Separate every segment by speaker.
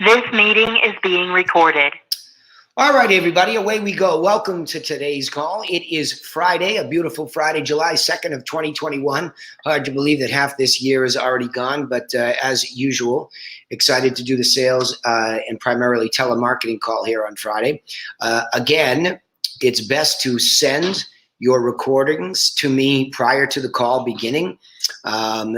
Speaker 1: This meeting is being recorded.
Speaker 2: All right, everybody, away we go. Welcome to today's call. It is Friday, a beautiful Friday, July 2nd of 2021. Hard to believe that half this year is already gone, but as usual, excited to do the sales and primarily telemarketing call here on Friday. Again, it's best to send your recordings to me prior to the call beginning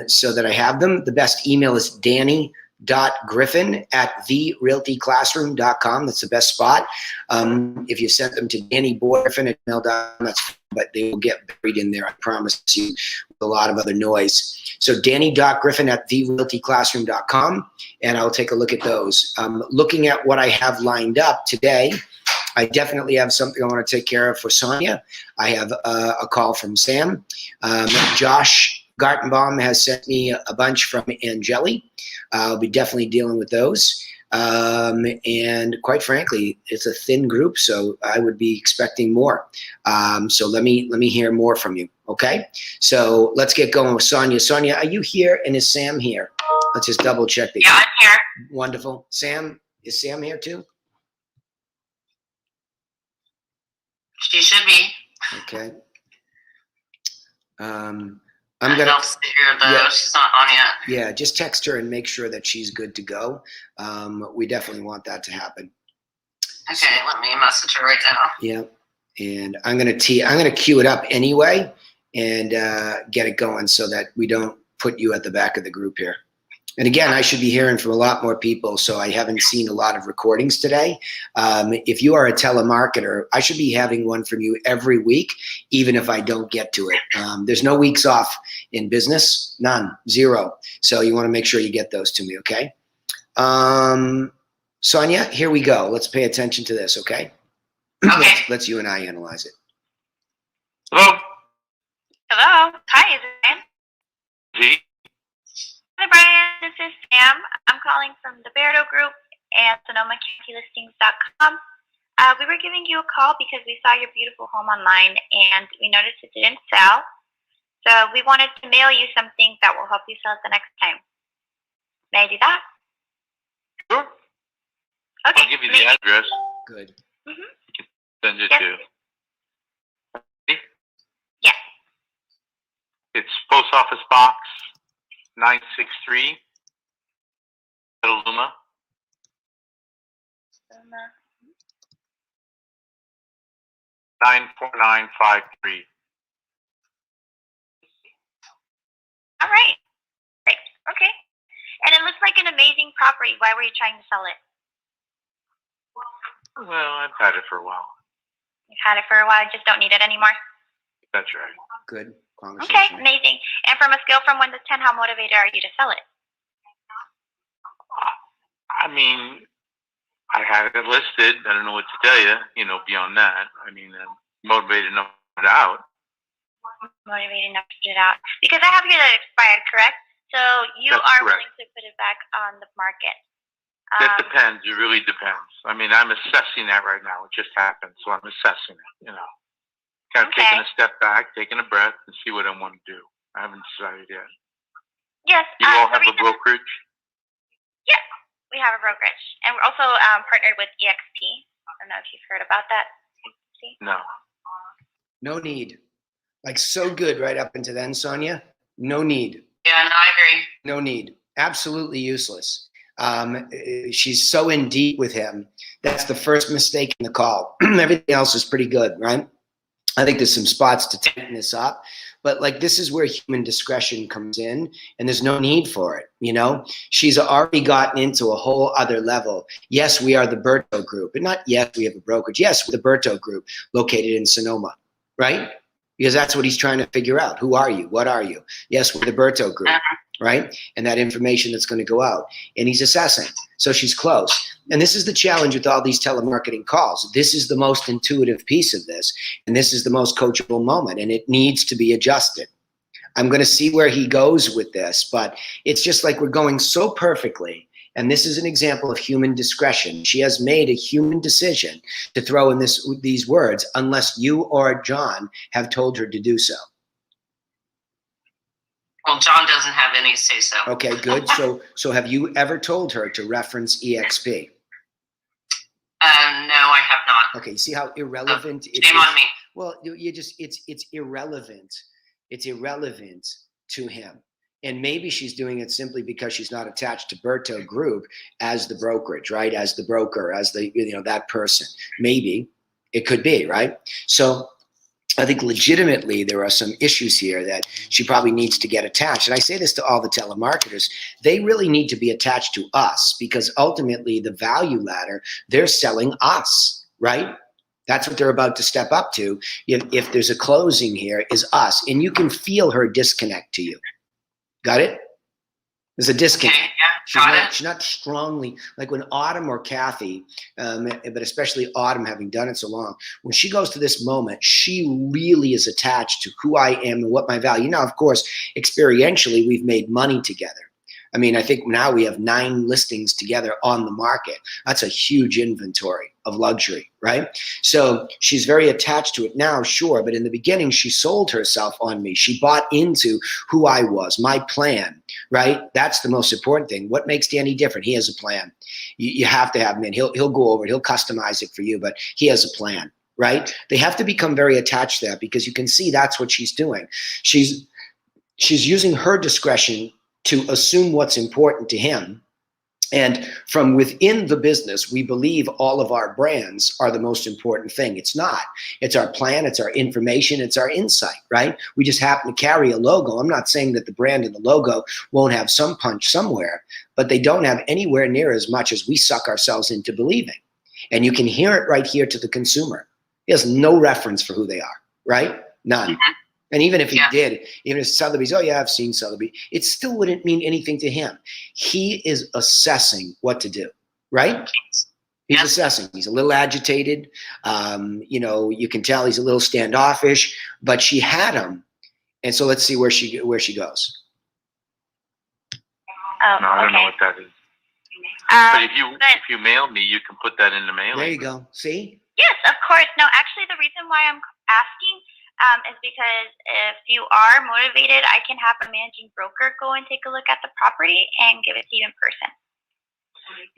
Speaker 2: so that I have them. The best email is Danny.Griffin@therealtyclassroom.com. That's the best spot. If you send them to DannyBoyGriffin@gmail.com, that's fine, but they will get buried in there, I promise you, with a lot of other noise. So Danny.Griffin@therealtyclassroom.com, and I'll take a look at those. Looking at what I have lined up today, I definitely have something I want to take care of for Sonia. I have a call from Sam. Josh Gartenbaum has sent me a bunch from Angeli. I'll be definitely dealing with those. And quite frankly, it's a thin group, so I would be expecting more. So let me hear more from you, okay? So let's get going with Sonia. Sonia, are you here, and is Sam here? Let's just double check that.
Speaker 3: Yeah, I'm here.
Speaker 2: Wonderful. Sam, is Sam here too?
Speaker 3: She should be.
Speaker 2: Okay. I'm
Speaker 3: I
Speaker 2: gonna.
Speaker 3: don't see her though.
Speaker 2: Yeah.
Speaker 3: She's not on yet.
Speaker 2: Yeah, just text her and make sure that she's good to go. We definitely want that to happen.
Speaker 3: Okay, let me message her right now.
Speaker 2: Yeah, and I'm gonna queue it up anyway and get it going so that we don't put you at the back of the group here. And again, I should be hearing from a lot more people, so I haven't seen a lot of recordings today. If you are a telemarketer, I should be having one from you every week, even if I don't get to it. There's no weeks off in business, none, zero. So you want to make sure you get those to me, okay? Sonia, here we go. Let's pay attention to this, okay?
Speaker 3: Okay.
Speaker 2: Let's you and I analyze it.
Speaker 4: Hello?
Speaker 5: Hello. Hi, is it Brian?
Speaker 4: Z?
Speaker 5: Hi, Brian. This is Sam. I'm calling from the Berto Group and SonomaCountyListings.com. We were giving you a call because we saw your beautiful home online and we noticed it didn't sell. So we wanted to mail you something that will help you sell it the next time. May I do that?
Speaker 4: Sure.
Speaker 5: Okay.
Speaker 4: I'll give you the address.
Speaker 2: Good.
Speaker 5: Mm-hmm.
Speaker 4: Send it
Speaker 5: Yes.
Speaker 4: to.
Speaker 5: Yes.
Speaker 4: It's Post Office Box 963, Petaluma. 94953.
Speaker 5: All right. Great. Okay. And it looks like an amazing property. Why were you trying to sell it?
Speaker 4: Well, I've had it for a while.
Speaker 5: You've had it for a while. Just don't need it anymore.
Speaker 4: That's right.
Speaker 2: Good
Speaker 5: Okay.
Speaker 2: conversation.
Speaker 5: Amazing. And from a scale from 1 to 10, how motivated are you to sell it?
Speaker 4: I mean, I had it listed. I don't know what to tell you, beyond that. I mean, I'm motivated enough to put it out.
Speaker 5: Motivated enough to put it out. Because I have here that expired, correct? So you
Speaker 4: That's
Speaker 5: are
Speaker 4: correct.
Speaker 5: willing to put it back on the market.
Speaker 4: It depends. It really depends. I mean, I'm assessing that right now. It just happened, so I'm assessing it, Kind of
Speaker 5: Okay.
Speaker 4: taking a step back, taking a breath, and see what I want to do. I haven't decided yet.
Speaker 5: Yes.
Speaker 4: You all
Speaker 5: the
Speaker 4: have a
Speaker 5: reason-
Speaker 4: brokerage?
Speaker 5: Yes, we have a brokerage. And we're also partnered with EXP. I don't know if you've heard about that.
Speaker 4: No.
Speaker 2: No need. Like so good right up into then, Sonia. No need.
Speaker 3: Yeah, no, I agree.
Speaker 2: No need. Absolutely useless. She's so in deep with him. That's the first mistake in the call. Everything else is pretty good, right? I think there's some spots to tighten this up, but like this is where human discretion comes in, and there's no need for it. She's already gotten into a whole other level. Yes, we are the Berto Group, and not yes, we have a brokerage. Yes, we're the Berto Group located in Sonoma, right? Because that's what he's trying to figure out. Who are you? What are you? Yes, we're the Berto Group, right? And that information that's going to go out. And he's assessing. So she's close. And this is the challenge with all these telemarketing calls. This is the most intuitive piece of this. And this is the most coachable moment. And it needs to be adjusted. I'm going to see where he goes with this. But it's just like we're going so perfectly. And this is an example of human discretion. She has made a human decision to throw in these words unless you or John have told her to do so.
Speaker 3: Well, John doesn't have any say so.
Speaker 2: Okay, good. So have you ever told her to reference EXP?
Speaker 3: No, I have not.
Speaker 2: Okay, see how irrelevant it
Speaker 3: Shame
Speaker 2: is?
Speaker 3: on me.
Speaker 2: Well, you just it's irrelevant. It's irrelevant to him. And maybe she's doing it simply because she's not attached to Berto Group as the brokerage, right? As the broker, as the that person. Maybe it could be, right? So I think legitimately there are some issues here that she probably needs to get attached. And I say this to all the telemarketers. They really need to be attached to us because ultimately the value ladder, they're selling us, right? That's what they're about to step up to. If there's a closing here, is us. And you can feel her disconnect to you. Got it? There's a disconnect.
Speaker 3: Okay, yeah,
Speaker 2: She's not strongly, like when Autumn or Kathy, but especially Autumn having done it so long, when she goes to this moment, she really is attached to who I am and what my value. Now, of course, experientially, we've made money together. I mean, I think now we have 9 listings together on the market. That's a huge inventory of luxury, right? So she's very attached to it now, sure. But in the beginning, she sold herself on me. She bought into who I was, my plan, right? That's the most important thing. What makes Danny different? He has a plan. You have to have him in. He'll go over it. He'll customize it for you, but he has a plan, right? They have to become very attached to that because you can see that's what she's doing. She's using her discretion to assume what's important to him. And from within the business, we believe all of our brands are the most important thing. It's not. It's our plan, it's our information, it's our insight, right? We just happen to carry a logo. I'm not saying that the brand and the logo won't have some punch somewhere, but they don't have anywhere near as much as we suck ourselves into believing. And you can hear it right here to the consumer. He has no reference for who they are, right? None.
Speaker 3: Mm-hmm.
Speaker 2: And even if he did, even if Sotheby's, oh yeah, I've seen Sotheby's, it still wouldn't mean anything to him. He is assessing what to do, right? He's assessing. He's a little agitated. You can tell he's a little standoffish, but she had him. And so let's see where she goes.
Speaker 5: Oh,
Speaker 4: No, I don't know
Speaker 5: okay.
Speaker 4: what that is. But if you mail me, you can put that in the mailing.
Speaker 2: There you go. See?
Speaker 5: Yes, of course. No, actually, the reason why I'm asking is because if you are motivated, I can have a managing broker go and take a look at the property and give it to you in person.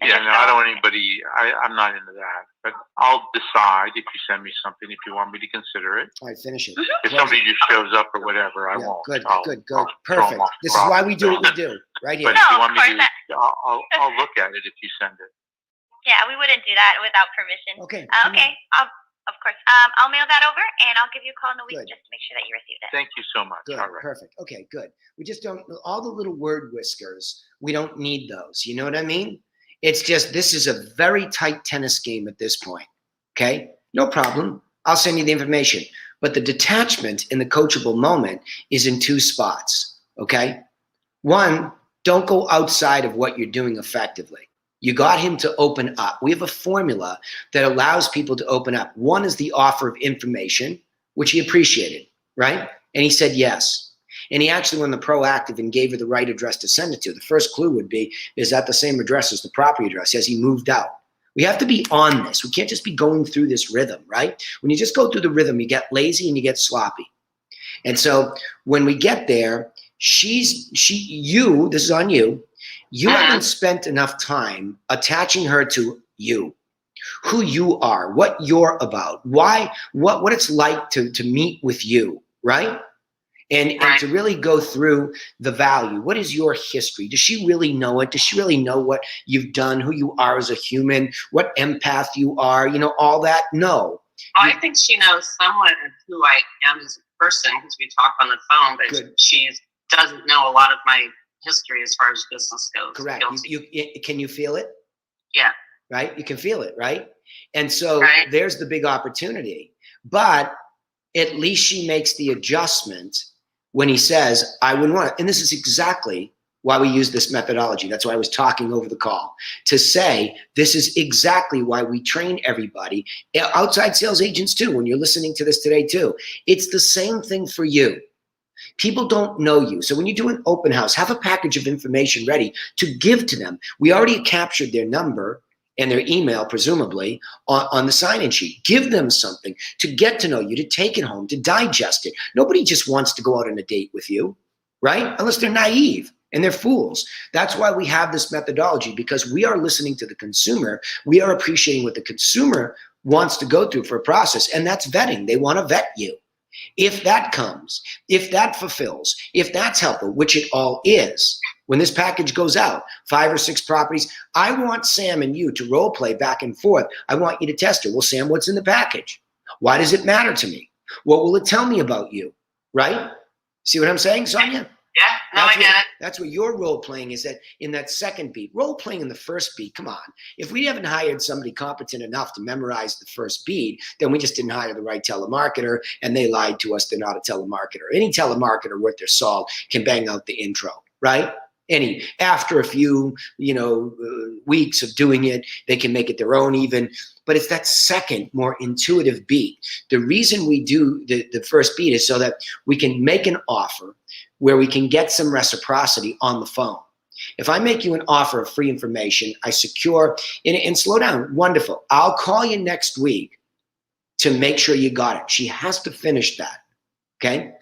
Speaker 4: Yeah, no, I don't want anybody. I'm not into that. But I'll decide if you send me something if you want me to consider it.
Speaker 2: All right, finish it.
Speaker 4: If somebody just shows up or whatever, I won't.
Speaker 2: Good.
Speaker 4: I'll
Speaker 2: Perfect.
Speaker 4: throw 'em off
Speaker 2: This is why we do what we do, right here.
Speaker 4: But if you
Speaker 5: No,
Speaker 4: want me
Speaker 5: of course
Speaker 4: to, I'll look at it if you send it.
Speaker 5: Yeah, we wouldn't do that without permission.
Speaker 2: Okay.
Speaker 5: Okay. Of course. I'll mail that over, and I'll give you a call in a week
Speaker 2: Good.
Speaker 5: just to make sure that you received it.
Speaker 4: Thank you so much.
Speaker 2: Good.
Speaker 4: All right.
Speaker 2: Perfect. Okay, good. We just don't, all the little word whiskers, we don't need those. You know what I mean? It's just, this is a very tight tennis game at this point. Okay? No problem. I'll send you the information. But the detachment in the coachable moment is in 2 spots. Okay? 1, don't go outside of what you're doing effectively. You got him to open up. We have a formula that allows people to open up. 1 is the offer of information, which he appreciated, right? And he said yes. And he actually went the proactive and gave her the right address to send it to. The first clue would be, is that the same address as the property address as he moved out? We have to be on this. We can't just be going through this rhythm, right? When you just go through the rhythm, you get lazy and you get sloppy. And so when we get there, this is on you. You haven't spent enough time attaching her to you, who you are, what you're about, why, what it's like to meet with you, right? And to really go through the value. What is your history? Does she really know it? Does she really know what you've done, who you are as a human, what empath you are, all that? No.
Speaker 3: I think she knows somewhat of who I am as a person because we talk on the phone, but she doesn't know a lot of my history as far as business goes.
Speaker 2: Correct. Can you feel it?
Speaker 3: Yeah.
Speaker 2: Right? You can feel it, right? And so there's the big opportunity. But at least she makes the adjustment when he says, I wouldn't want it. And this is exactly why we use this methodology. That's why I was talking over the call, to say this is exactly why we train everybody, outside sales agents too, when you're listening to this today too. It's the same thing for you. People don't know you. So when you do an open house, have a package of information ready to give to them. We already captured their number and their email, presumably, on the sign-in sheet. Give them something to get to know you, to take it home, to digest it. Nobody just wants to go out on a date with you, right? Unless they're naive and they're fools. That's why we have this methodology, because we are listening to the consumer. We are appreciating what the consumer wants to go through for a process, and that's vetting. They want to vet you. If that comes, if that fulfills, if that's helpful, which it all is, when this package goes out, 5 or 6 properties, I want Sam and you to role play back and forth. I want you to test it. Well, Sam, what's in the package? Why does it matter to me? What will it tell me about you? Right? See what I'm saying, Sonia?
Speaker 3: Yeah, no, I get it.
Speaker 2: That's what your role playing is, that in that second beat. Role playing in the first beat, come on. If we haven't hired somebody competent enough to memorize the first beat, then we just didn't hire the right telemarketer, and they lied to us. They're not a telemarketer. Any telemarketer worth their salt can bang out the intro, right? After a few, weeks of doing it, they can make it their own even. But it's that second, more intuitive beat. The reason we do the first beat is so that we can make an offer where we can get some reciprocity on the phone. If I make you an offer of free information, I secure, and slow down, wonderful. I'll call you next week to make sure you got it. She has to finish that, okay?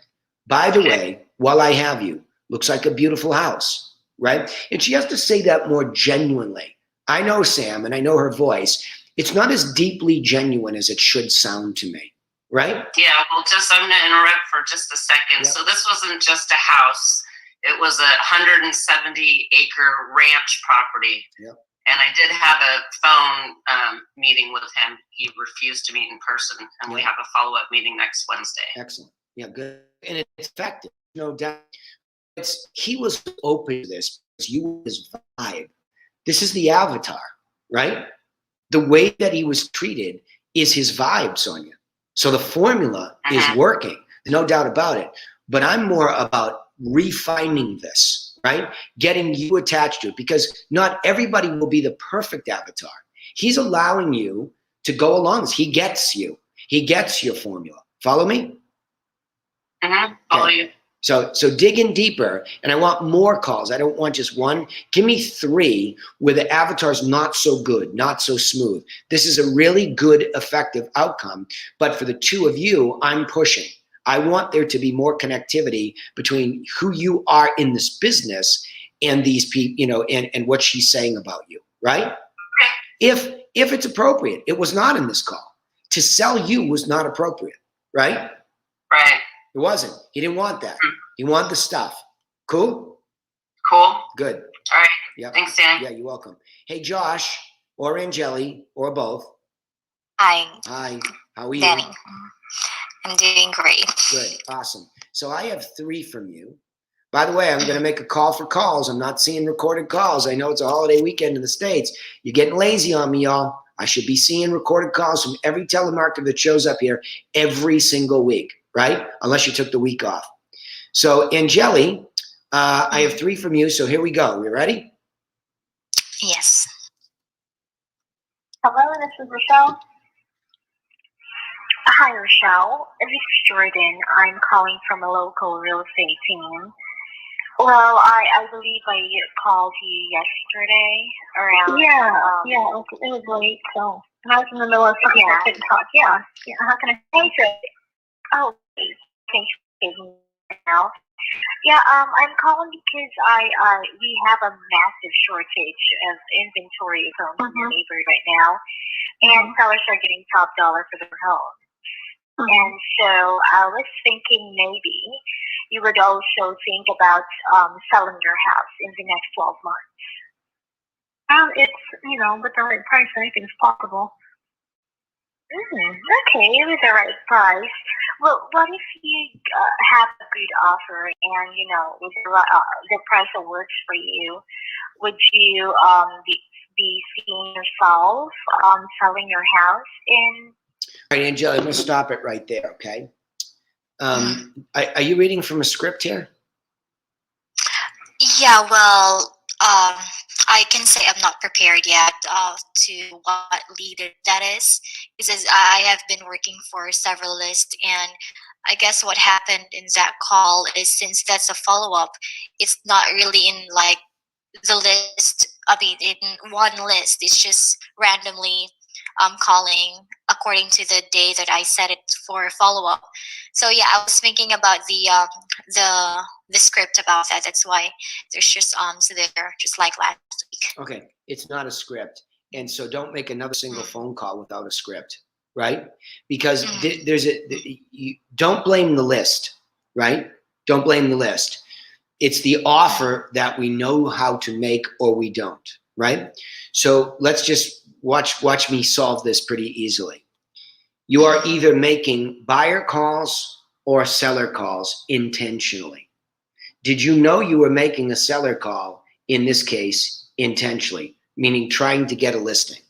Speaker 2: By the way, while I have you, looks like a beautiful house, right? And she has to say that more genuinely. I know Sam, and I know her voice. It's not as deeply genuine as it should sound to me, right?
Speaker 3: Yeah, well, I'm going to interrupt for just a second.
Speaker 2: Yep.
Speaker 3: So this wasn't just a house. It was a 170-acre ranch property.
Speaker 2: Yep.
Speaker 3: And I did have a phone meeting with him. He refused to meet in person, and we have a follow-up meeting next Wednesday.
Speaker 2: Excellent. Yeah, good. And it's effective, no doubt. He was open to this because you were his vibe. This is the avatar, right? The way that he was treated is his vibe, Sonia. So the formula is working, no doubt about it. But I'm more about refining this, right? Getting you attached to it, because not everybody will be the perfect avatar. He's allowing you to go along. He gets you. He gets your formula. Follow me?
Speaker 3: Follow you.
Speaker 2: So dig in deeper, and I want more calls. I don't want just one. Give me 3 where the avatar's not so good, not so smooth. This is a really good, effective outcome. But for the 2 of you, I'm pushing. I want there to be more connectivity between who you are in this business and these people, and what she's saying about you, right? If it's appropriate. It was not in this call. To sell you was not appropriate, right?
Speaker 3: Right.
Speaker 2: It wasn't. He didn't want that. He wanted the stuff. Cool?
Speaker 3: Cool.
Speaker 2: Good.
Speaker 3: All right.
Speaker 2: Yep.
Speaker 3: Thanks, Dan.
Speaker 2: Yeah, you're welcome. Hey, Josh, or Angeli, or both.
Speaker 6: Hi,
Speaker 2: Hi. How are you?
Speaker 6: Danny. I'm doing great.
Speaker 2: Good. Awesome. So I have 3 from you. By the way, I'm going to make a call for calls. I'm not seeing recorded calls. I know it's a holiday weekend in the States. You're getting lazy on me, y'all. I should be seeing recorded calls from every telemarketer that shows up here every single week, right? Unless you took the week off. So, Angeli, I have 3 from you. So here we go. You ready?
Speaker 6: Yes.
Speaker 5: Hello, this is Rochelle. Hi, Rochelle. This is Jordan. I'm calling from a local real estate team. Well, I believe I called you yesterday around. It was late, so I was in the middle of something. I couldn't talk. Yeah. How can I help you? Oh, thanks for taking me now. Yeah, I'm calling because we have a massive shortage of inventory from the neighborhood right now, and sellers are getting top dollar for their home. And so I was thinking maybe you would also think about selling your house in the next 12 months. It's, with the right price, anything's possible. Okay, with the right price. Well, what if you have a good offer and, with the price that works for you, would you be seeing yourself selling your house in?
Speaker 2: All right, Angela, I'm going to stop it right there, okay? Are you reading from a script here?
Speaker 6: Yeah, well, I can say I'm not prepared yet to what leader that is, because I have been working for several lists, and I guess what happened in that call is, since that's a follow-up, it's not really in like the list. I mean, in one list, it's just randomly calling according to the day that I set it for follow-up. So yeah, I was thinking about the the script about that. That's why there's just so there just like last week.
Speaker 2: Okay, it's not a script, and so don't make another single phone call without a script, right? Because you don't blame the list, right? Don't blame the list. It's the offer that we know how to make or we don't, right? So let's just watch me solve this pretty easily. You are either making buyer calls or seller calls intentionally. Did you know you were making a seller call, in this case, intentionally, meaning trying to get a listing?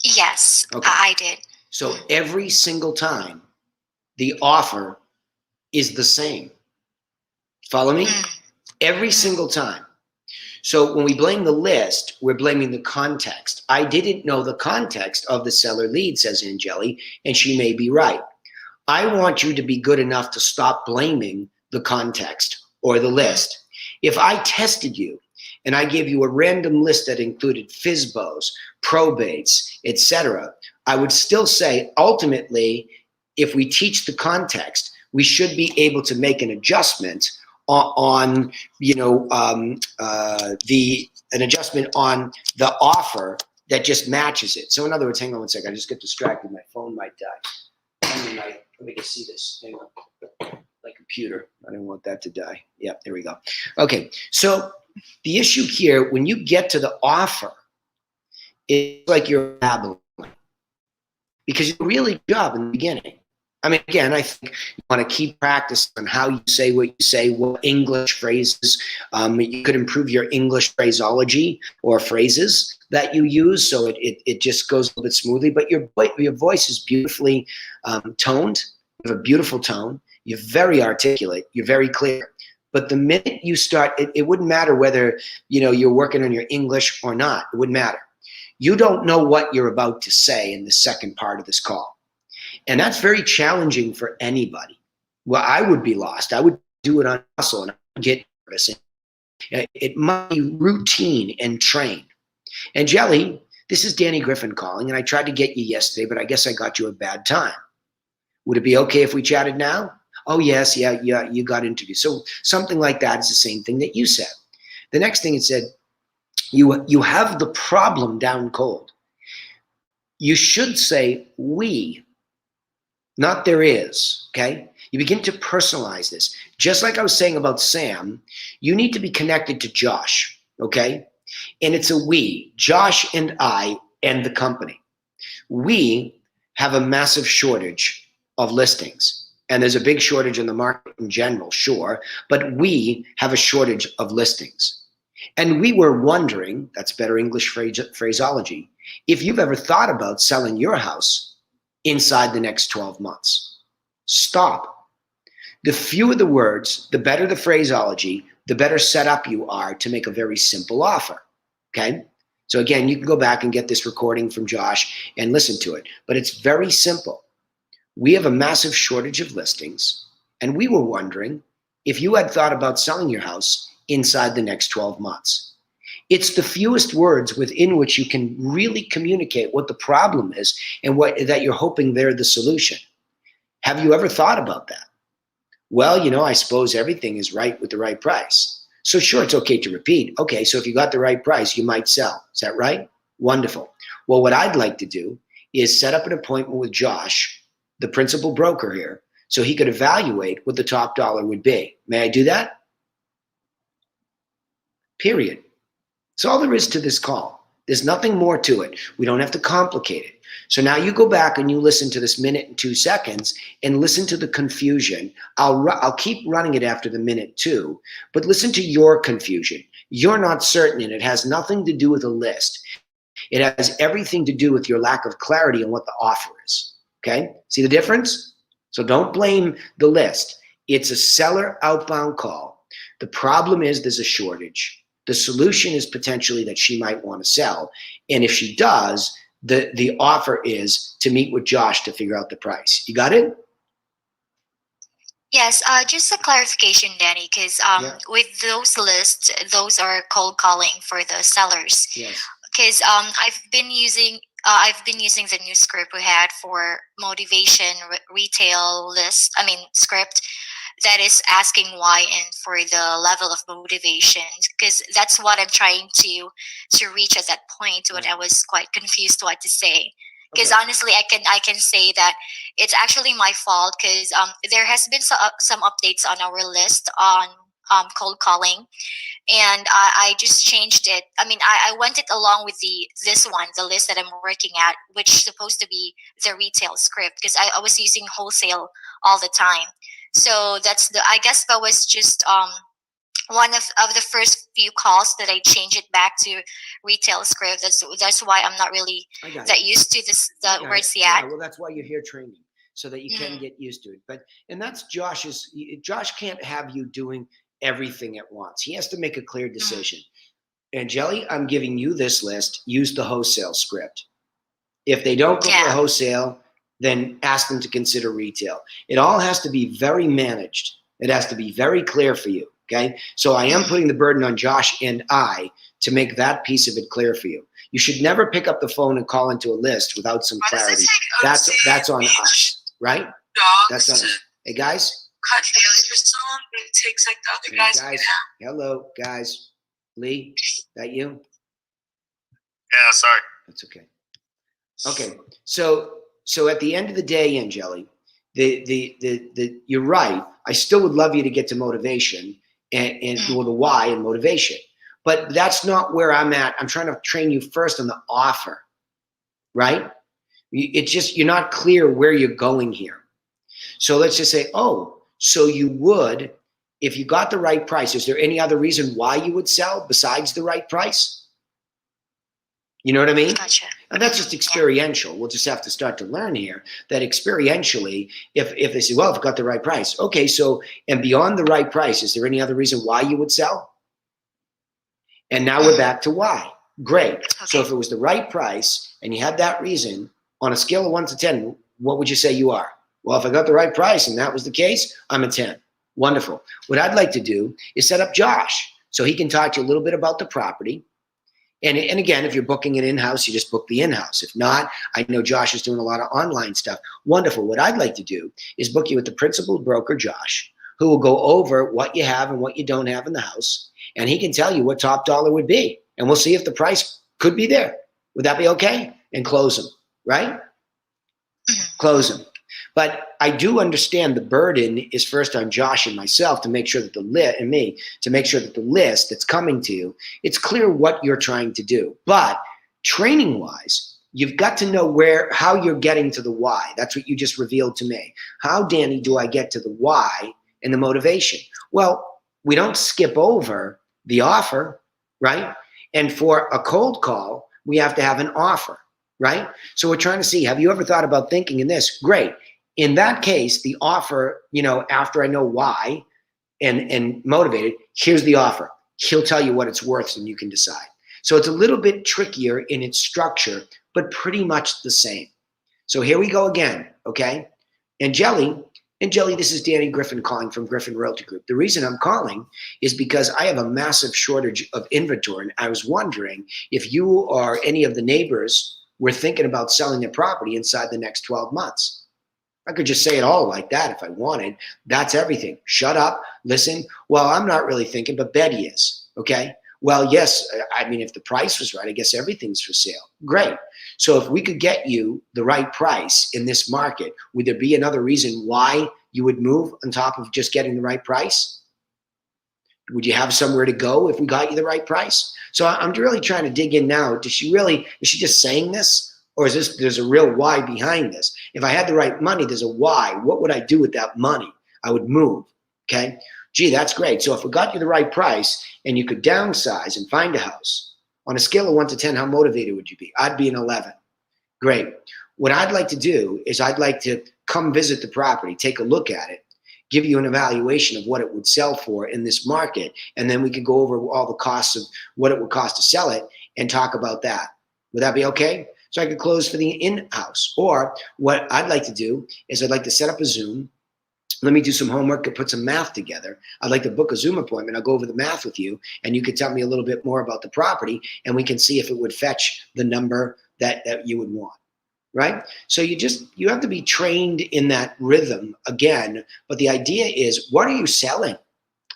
Speaker 6: Yes,
Speaker 2: Okay.
Speaker 6: I did.
Speaker 2: So every single time, the offer is the same. Follow me? Every single time. So when we blame the list, we're blaming the context. I didn't know the context of the seller lead, says Angeli, and she may be right. I want you to be good enough to stop blaming the context or the list. If I tested you and I gave you a random list that included FSBOs, probates, etc., I would still say ultimately, if we teach the context, we should be able to make an adjustment on an adjustment on the offer that just matches it. So in other words, hang on one second, I just get distracted. My phone might die. Let me just see this. Hang on. My computer. I don't want that to die. Yeah, there we go. Okay, so the issue here, when you get to the offer, it's like you're babbling because you really job in the beginning. I mean, again, I think you want to keep practice on how you say what you say, what English phrases. You could improve your English phraseology or phrases that you use so it just goes a little bit smoothly. But your voice is beautifully toned. You have a beautiful tone. You're very articulate. You're very clear. But the minute you start, it wouldn't matter whether you're working on your English or not. It wouldn't matter. You don't know what you're about to say in the second part of this call. And that's very challenging for anybody. Well, I would be lost. I would do it on hustle and I would get nervous. It might be routine and trained. And Jelly, this is Danny Griffin calling, and I tried to get you yesterday, but I guess I got you a bad time. Would it be okay if we chatted now? Oh, yes, yeah, you got interviewed. So something like that is the same thing that you said. The next thing it said, you have the problem down cold. You should say we, not there is, okay? You begin to personalize this. Just like I was saying about Sam, you need to be connected to Josh, okay? And it's a we, Josh and I and the company. We have a massive shortage of listings. And there's a big shortage in the market in general, sure, but we have a shortage of listings. And we were wondering, that's better English phraseology, if you've ever thought about selling your house inside the next 12 months. Stop. The fewer the words, the better the phraseology, the better set up you are to make a very simple offer, okay? So again, you can go back and get this recording from Josh and listen to it, but it's very simple. We have a massive shortage of listings, and we were wondering if you had thought about selling your house inside the next 12 months. It's the fewest words within which you can really communicate what the problem is and that you're hoping they're the solution. Have you ever thought about that? Well, I suppose everything is right with the right price. So sure, it's okay to repeat. Okay, so if you got the right price, you might sell. Is that right? Wonderful. Well, what I'd like to do is set up an appointment with Josh, the principal broker here, so he could evaluate what the top dollar would be. May I do that? Period. That's all there is to this call. There's nothing more to it. We don't have to complicate it. So now you go back and you listen to this minute and 2 seconds and listen to the confusion. I'll keep running it after the minute 2, but listen to your confusion. You're not certain, and it has nothing to do with a list. It has everything to do with your lack of clarity on what the offer is. Okay? See the difference? So don't blame the list. It's a seller outbound call. The problem is there's a shortage. The solution is potentially that she might want to sell. And if she does, the offer is to meet with Josh to figure out the price. You got it?
Speaker 6: Yes, just a clarification, Danny, because with those lists, those are cold calling for the sellers.
Speaker 2: Yes.
Speaker 6: Because I've been using the new script we had for motivation retail list. Script. that is asking why and for the level of motivation, because that's what I'm trying to reach at that point when I was quite confused what to say. Because
Speaker 2: Okay.
Speaker 6: honestly, I can say that it's actually my fault, because there has been some updates on our list on cold calling, and I just changed it. I mean, I went it along with the list that I'm working at, which is supposed to be the retail script, because I was using wholesale all the time. So I guess that was just one of the first few calls that I changed it back to retail script. That's why I'm not really
Speaker 2: I got
Speaker 6: that
Speaker 2: it.
Speaker 6: used to the
Speaker 2: I got
Speaker 6: words
Speaker 2: it.
Speaker 6: yet.
Speaker 2: Yeah, well, that's why you're here training, so that you can get used to it. And that's Josh can't have you doing everything at once. He has to make a clear decision. And Jelly, I'm giving you this list. Use the wholesale script. If they don't go for
Speaker 6: Yeah.
Speaker 2: wholesale, then ask them to consider retail. It all has to be very managed. It has to be very clear for you. Okay. So I am putting the burden on Josh and I to make that piece of it clear for you. You should never pick up the phone and call into a list without some clarity. That's on us, right? That's on us. Hey guys.
Speaker 3: Cut daily for someone, but it takes like the other guys.
Speaker 2: Guys, hello guys. Lee, that you?
Speaker 7: Yeah, sorry.
Speaker 2: That's okay. Okay, so at the end of the day, Angeli, you're right. I still would love you to get to motivation and the why and motivation, but that's not where I'm at. I'm trying to train you first on the offer, right? It's just you're not clear where you're going here. So let's just say, oh, so you would, if you got the right price. Is there any other reason why you would sell besides the right price? You know what I mean?
Speaker 6: Gotcha.
Speaker 2: And that's just experiential. We'll just have to start to learn here that experientially, if they say, well, I've got the right price. Okay, so, and beyond the right price, is there any other reason why you would sell? And now we're back to why. Great. Okay. So if it was the right price and you had that reason, on a scale of 1 to 10, what would you say you are? Well, if I got the right price and that was the case, I'm a 10. Wonderful. What I'd like to do is set up Josh so he can talk to you a little bit about the property. And again, if you're booking it in-house, you just book the in-house. If not, I know Josh is doing a lot of online stuff. Wonderful. What I'd like to do is book you with the principal broker, Josh, who will go over what you have and what you don't have in the house. And he can tell you what top dollar would be. And we'll see if the price could be there. Would that be okay? And close them, right? Close them. But I do understand the burden is first on Josh and myself to make sure that to make sure that the list that's coming to you, it's clear what you're trying to do. But training wise, you've got to know how you're getting to the why. That's what you just revealed to me. How, Danny, do I get to the why and the motivation? Well, we don't skip over the offer, right? And for a cold call, we have to have an offer, right? So we're trying to see, have you ever thought about thinking in this? Great. In that case, the offer, after I know why and motivated, here's the offer. He'll tell you what it's worth and you can decide. So it's a little bit trickier in its structure, but pretty much the same. So here we go again, okay? Angeli, this is Danny Griffin calling from Griffin Realty Group. The reason I'm calling is because I have a massive shortage of inventory. And I was wondering if you or any of the neighbors were thinking about selling their property inside the next 12 months. I could just say it all like that if I wanted. That's everything. Shut up, listen. Well, I'm not really thinking, but Betty is, okay? Well, yes, I mean, if the price was right, I guess everything's for sale. Great. So if we could get you the right price in this market, would there be another reason why you would move on top of just getting the right price? Would you have somewhere to go if we got you the right price? So I'm really trying to dig in now. Is she just saying this? Or there's a real why behind this? If I had the right money, there's a why. What would I do with that money? I would move, okay? Gee, that's great. So if we got you the right price and you could downsize and find a house, on a scale of 1 to 10, how motivated would you be? I'd be an 11. Great. What I'd like to do is I'd like to come visit the property, take a look at it, give you an evaluation of what it would sell for in this market, and then we could go over all the costs of what it would cost to sell it and talk about that. Would that be okay? So I could close for the in-house. Or what I'd like to do is I'd like to set up a Zoom. Let me do some homework and put some math together. I'd like to book a Zoom appointment. I'll go over the math with you, and you could tell me a little bit more about the property, and we can see if it would fetch the number that you would want. right? So you have to be trained in that rhythm again. But the idea is, what are you selling?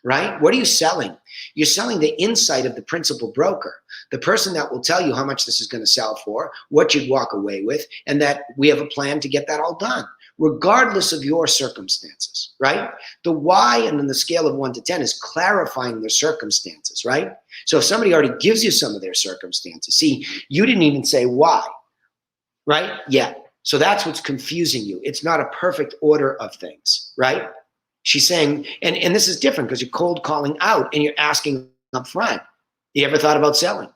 Speaker 2: Right? What are you selling? You're selling the insight of the principal broker, the person that will tell you how much this is going to sell for, what you'd walk away with, and that we have a plan to get that all done, regardless of your circumstances, right? The why and on the scale of 1 to 10 is clarifying their circumstances, right? So if somebody already gives you some of their circumstances, see, you didn't even say why, right? Yeah. So that's what's confusing you. It's not a perfect order of things, right? She's saying, and this is different because you're cold calling out and you're asking up front. You ever thought about selling,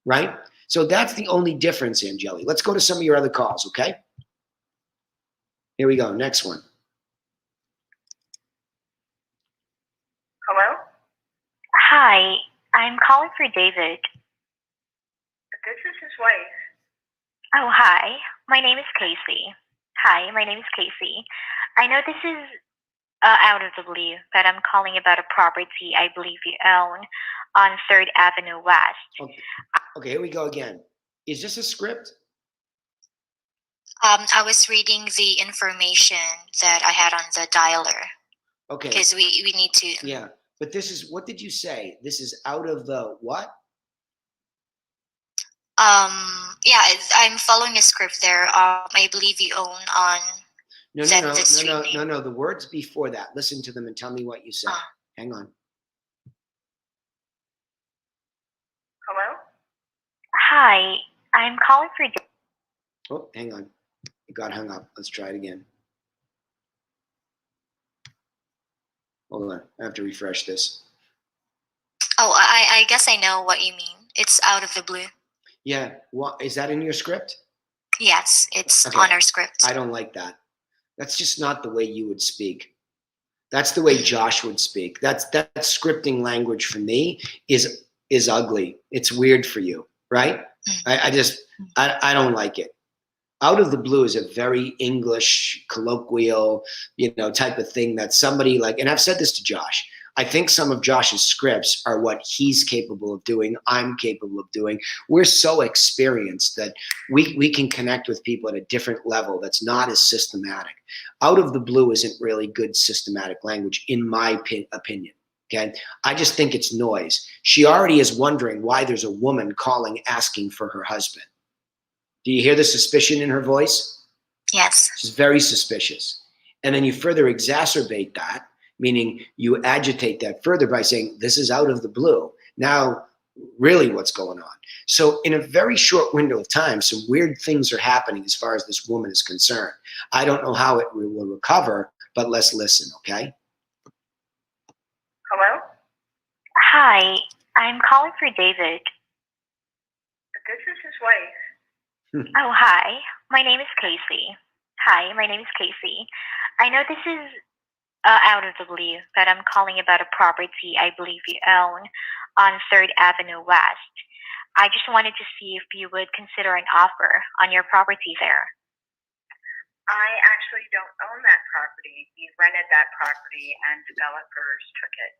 Speaker 2: right? So that's the only difference, Angeli. Let's go to some of your other calls, okay? Here we go, next one.
Speaker 1: Hello?
Speaker 5: Hi, I'm calling for David.
Speaker 1: This is his wife.
Speaker 5: Oh, hi. My name is Casey. Hi, my name is Casey. I know this is out of the blue, but I'm calling about a property I believe you own on 3rd Avenue West.
Speaker 2: Okay, here we go again. Is this a script?
Speaker 6: I was reading the information that I had on the dialer.
Speaker 2: Okay.
Speaker 6: Because we need to.
Speaker 2: Yeah, but this is, what did you say? This is out of the what?
Speaker 6: Yeah, I'm following a script there. I believe you own on.
Speaker 2: No. The words before that. Listen to them and tell me what you said. Hang on.
Speaker 1: Hello?
Speaker 5: Hi, I'm calling for David.
Speaker 2: Oh, hang on. It got hung up. Let's try it again. Hold on. I have to refresh this.
Speaker 6: Oh, I guess I know what you mean. It's out of the blue.
Speaker 2: Yeah. What, is that in your script?
Speaker 6: Yes, it's
Speaker 2: Okay.
Speaker 6: on our script.
Speaker 2: I don't like that. That's just not the way you would speak. That's the way Josh would speak. That scripting language for me is ugly. It's weird for you, right? I don't like it. Out of the blue is a very English, colloquial, type of thing that somebody like, and I've said this to Josh, I think some of Josh's scripts are what he's capable of doing, I'm capable of doing. We're so experienced that we can connect with people at a different level that's not as systematic. Out of the blue isn't really good systematic language, in my opinion. Okay, I just think it's noise. She already is wondering why there's a woman calling asking for her husband. Do you hear the suspicion in her voice?
Speaker 6: Yes.
Speaker 2: She's very suspicious. And then you further exacerbate that, meaning you agitate that further by saying, this is out of the blue. Now, really what's going on? So in a very short window of time, some weird things are happening as far as this woman is concerned. I don't know how it will recover, but let's listen, okay?
Speaker 1: Hello?
Speaker 5: Hi, I'm calling for David.
Speaker 1: This is his wife.
Speaker 5: Oh, hi. My name is Casey. Hi, my name is Casey. I know this is out of the blue, but I'm calling about a property I believe you own on 3rd Avenue West. I just wanted to see if you would consider an offer on your property there.
Speaker 1: I actually don't own that property. He rented that property and developers took it.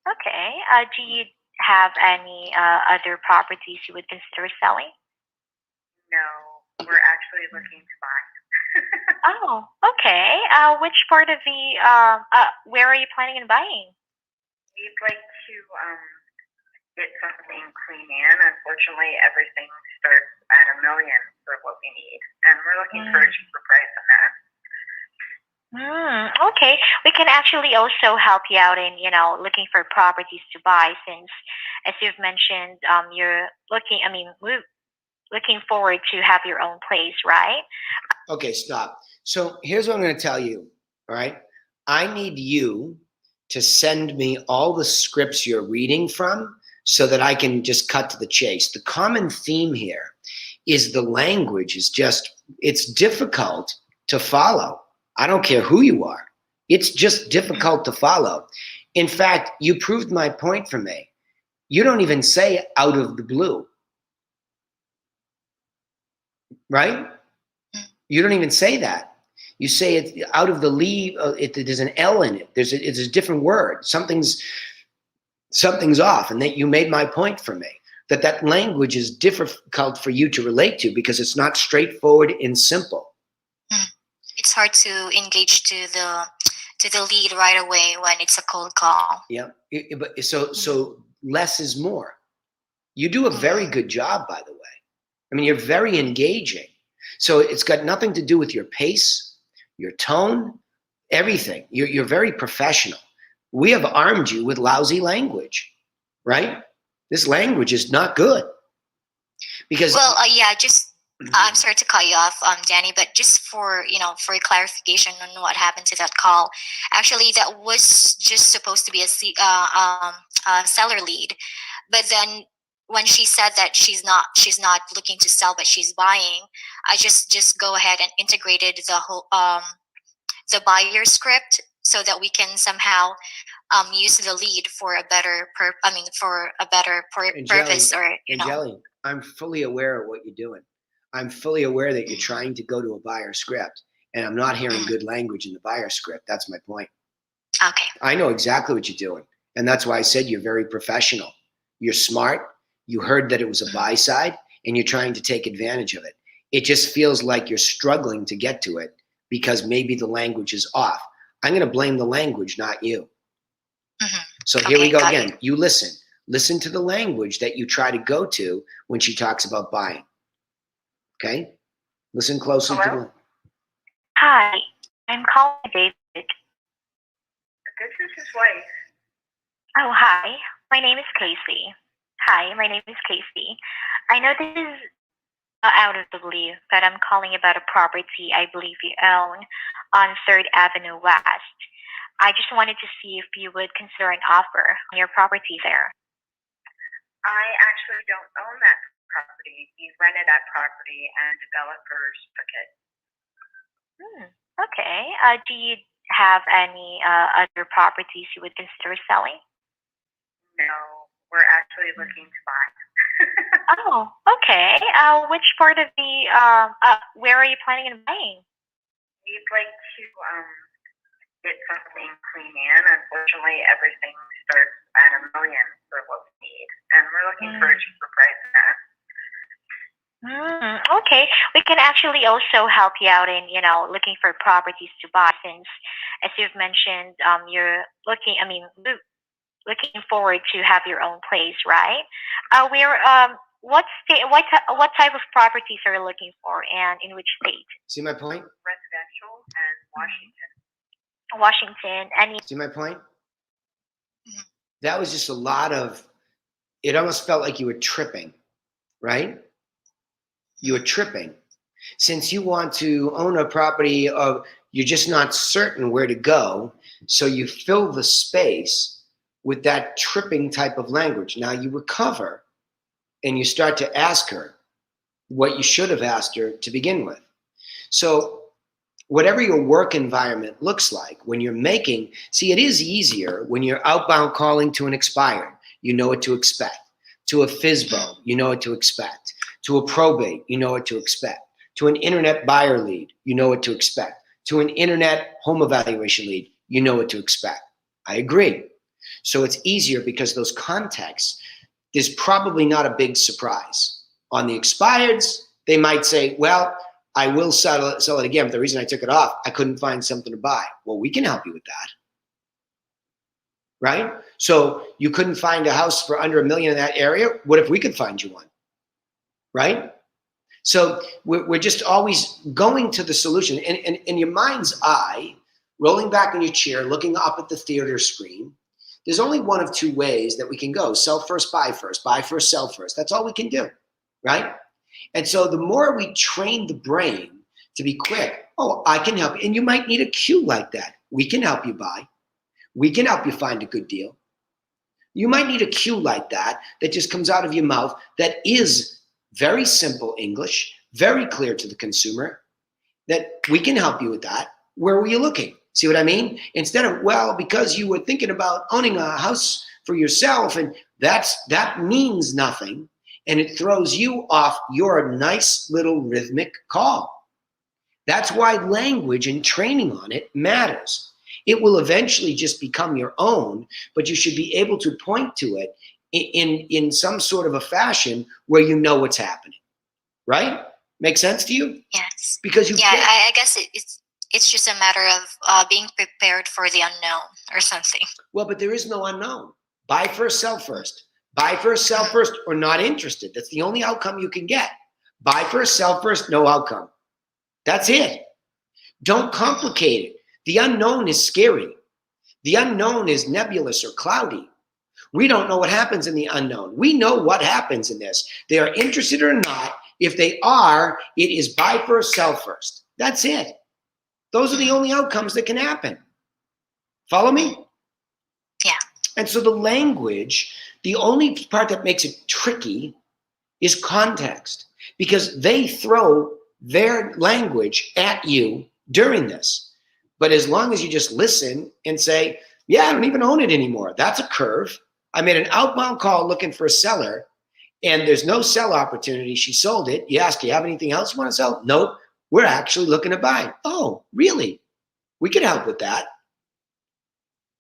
Speaker 5: Okay. Do you have any other properties you would consider selling?
Speaker 1: No, we're actually looking to buy.
Speaker 5: Oh, okay. Which part of the, where are you planning on buying?
Speaker 1: We'd like to get something clean in. Unfortunately, everything starts at $1 million for what we need. And we're looking for a cheaper price on that.
Speaker 5: Okay. We can actually also help you out in, looking for properties to buy since, as you've mentioned, you're looking forward to have your own place, right?
Speaker 2: Okay, stop. So here's what I'm going to tell you, all right? I need you to send me all the scripts you're reading from so that I can just cut to the chase. The common theme here is the language is just, it's difficult to follow. I don't care who you are. It's just difficult to follow. In fact, you proved my point for me. You don't even say out of the blue. Right? You don't even say that. You say it out of the leave. There's an L in it. It's a different word. Something's off, and that you made my point for me. that language is difficult for you to relate to because it's not straightforward and simple.
Speaker 6: It's hard to engage to the lead right away when it's a cold call.
Speaker 2: Yeah, but so less is more. You do a very good job, by the way. I mean, you're very engaging. So it's got nothing to do with your pace, your tone, everything. You're very professional. We have armed you with lousy language, right? This language is not good. Because
Speaker 6: I'm sorry to cut you off, Danny, but just for clarification on what happened to that call, actually that was just supposed to be a seller lead, but then when she said that she's not looking to sell but she's buying, I just go ahead and integrated the whole the buyer script so that we can somehow use the lead for a better purpose. Or
Speaker 2: Jelly, I'm fully aware of what you're doing. I'm fully aware that you're trying to go to a buyer script, and I'm not hearing good language in the buyer script. That's my point.
Speaker 6: Okay.
Speaker 2: I know exactly what you're doing, and that's why I said you're very professional. You're smart. You heard that it was a buy side, and you're trying to take advantage of it. It just feels like you're struggling to get to it because maybe the language is off. I'm going to blame the language, not you. So here we go again. You listen. Listen to the language that you try to go to when she talks about buying. Okay? Listen closely to the...
Speaker 5: Hi, I'm calling David.
Speaker 1: This is his wife.
Speaker 5: Oh, hi. My name is Casey. Hi, my name is Casey. I know this is out of the blue, but I'm calling about a property I believe you own on 3rd Avenue West. I just wanted to see if you would consider an offer on your property there.
Speaker 1: I actually don't own that property. We rented that property and developers took it.
Speaker 5: Okay. Do you have any other properties you would consider selling?
Speaker 1: No, we're actually looking to buy.
Speaker 5: Oh, okay. Which part of the, where are you planning on buying?
Speaker 1: We'd like to get something clean in. Unfortunately, everything starts at $1 million for what we need. And we're looking for a cheaper price than that.
Speaker 5: Okay. We can actually also help you out in, looking for properties to buy since, as you've mentioned, you're looking forward to have your own place, right? What type of properties are you looking for and in which state?
Speaker 2: See my point?
Speaker 1: Residential and Washington.
Speaker 5: Washington. Any?
Speaker 2: See my point? That was just a lot of, it almost felt like you were tripping, right? You were tripping. Since you want to own a property you're just not certain where to go, so you fill the space with that tripping type of language. Now you recover and you start to ask her what you should have asked her to begin with. So whatever your work environment looks like, when you're making, see, it is easier when you're outbound calling to an expired, you know what to expect. To a FSBO, you know what to expect. To a probate, you know what to expect. To an internet buyer lead, you know what to expect. To an internet home evaluation lead, you know what to expect. I agree. So it's easier because those contexts, there's probably not a big surprise. On the expireds, they might say, well, I will sell it again, but the reason I took it off, I couldn't find something to buy. Well, we can help you with that. Right? So you couldn't find a house for under $1 million in that area. What if we could find you one? Right? So we're just always going to the solution. And in your mind's eye, rolling back in your chair, looking up at the theater screen, there's only one of two ways that we can go. Sell first, buy first, sell first. That's all we can do, right? And so the more we train the brain to be quick, oh, I can help you. And you might need a cue like that. We can help you buy. We can help you find a good deal. You might need a cue like that just comes out of your mouth that is very simple English, very clear to the consumer, that we can help you with that. Where were you looking? See what I mean? Instead of, well, because you were thinking about owning a house for yourself, and that means nothing, and it throws you off your nice little rhythmic call. That's why language and training on it matters. It will eventually just become your own, but you should be able to point to it in some sort of a fashion where you know what's happening, right? Make sense to you?
Speaker 6: Yes.
Speaker 2: Because you
Speaker 6: I guess it's just a matter of being prepared for the unknown or something.
Speaker 2: Well, but there is no unknown. Buy first, sell first. Buy first, sell first, or not interested. That's the only outcome you can get. Buy first, sell first, no outcome. That's it. Don't complicate it. The unknown is scary. The unknown is nebulous or cloudy. We don't know what happens in the unknown. We know what happens in this. They are interested or not. If they are, it is buy first, sell first. That's it. Those are the only outcomes that can happen. Follow me?
Speaker 6: Yeah.
Speaker 2: And so the language, the only part that makes it tricky is context, because they throw their language at you during this. But as long as you just listen and say, yeah, I don't even own it anymore. That's a curve. I made an outbound call looking for a seller and there's no sell opportunity. She sold it. You ask, do you have anything else you want to sell? Nope. We're actually looking to buy. Oh, really? We can help with that.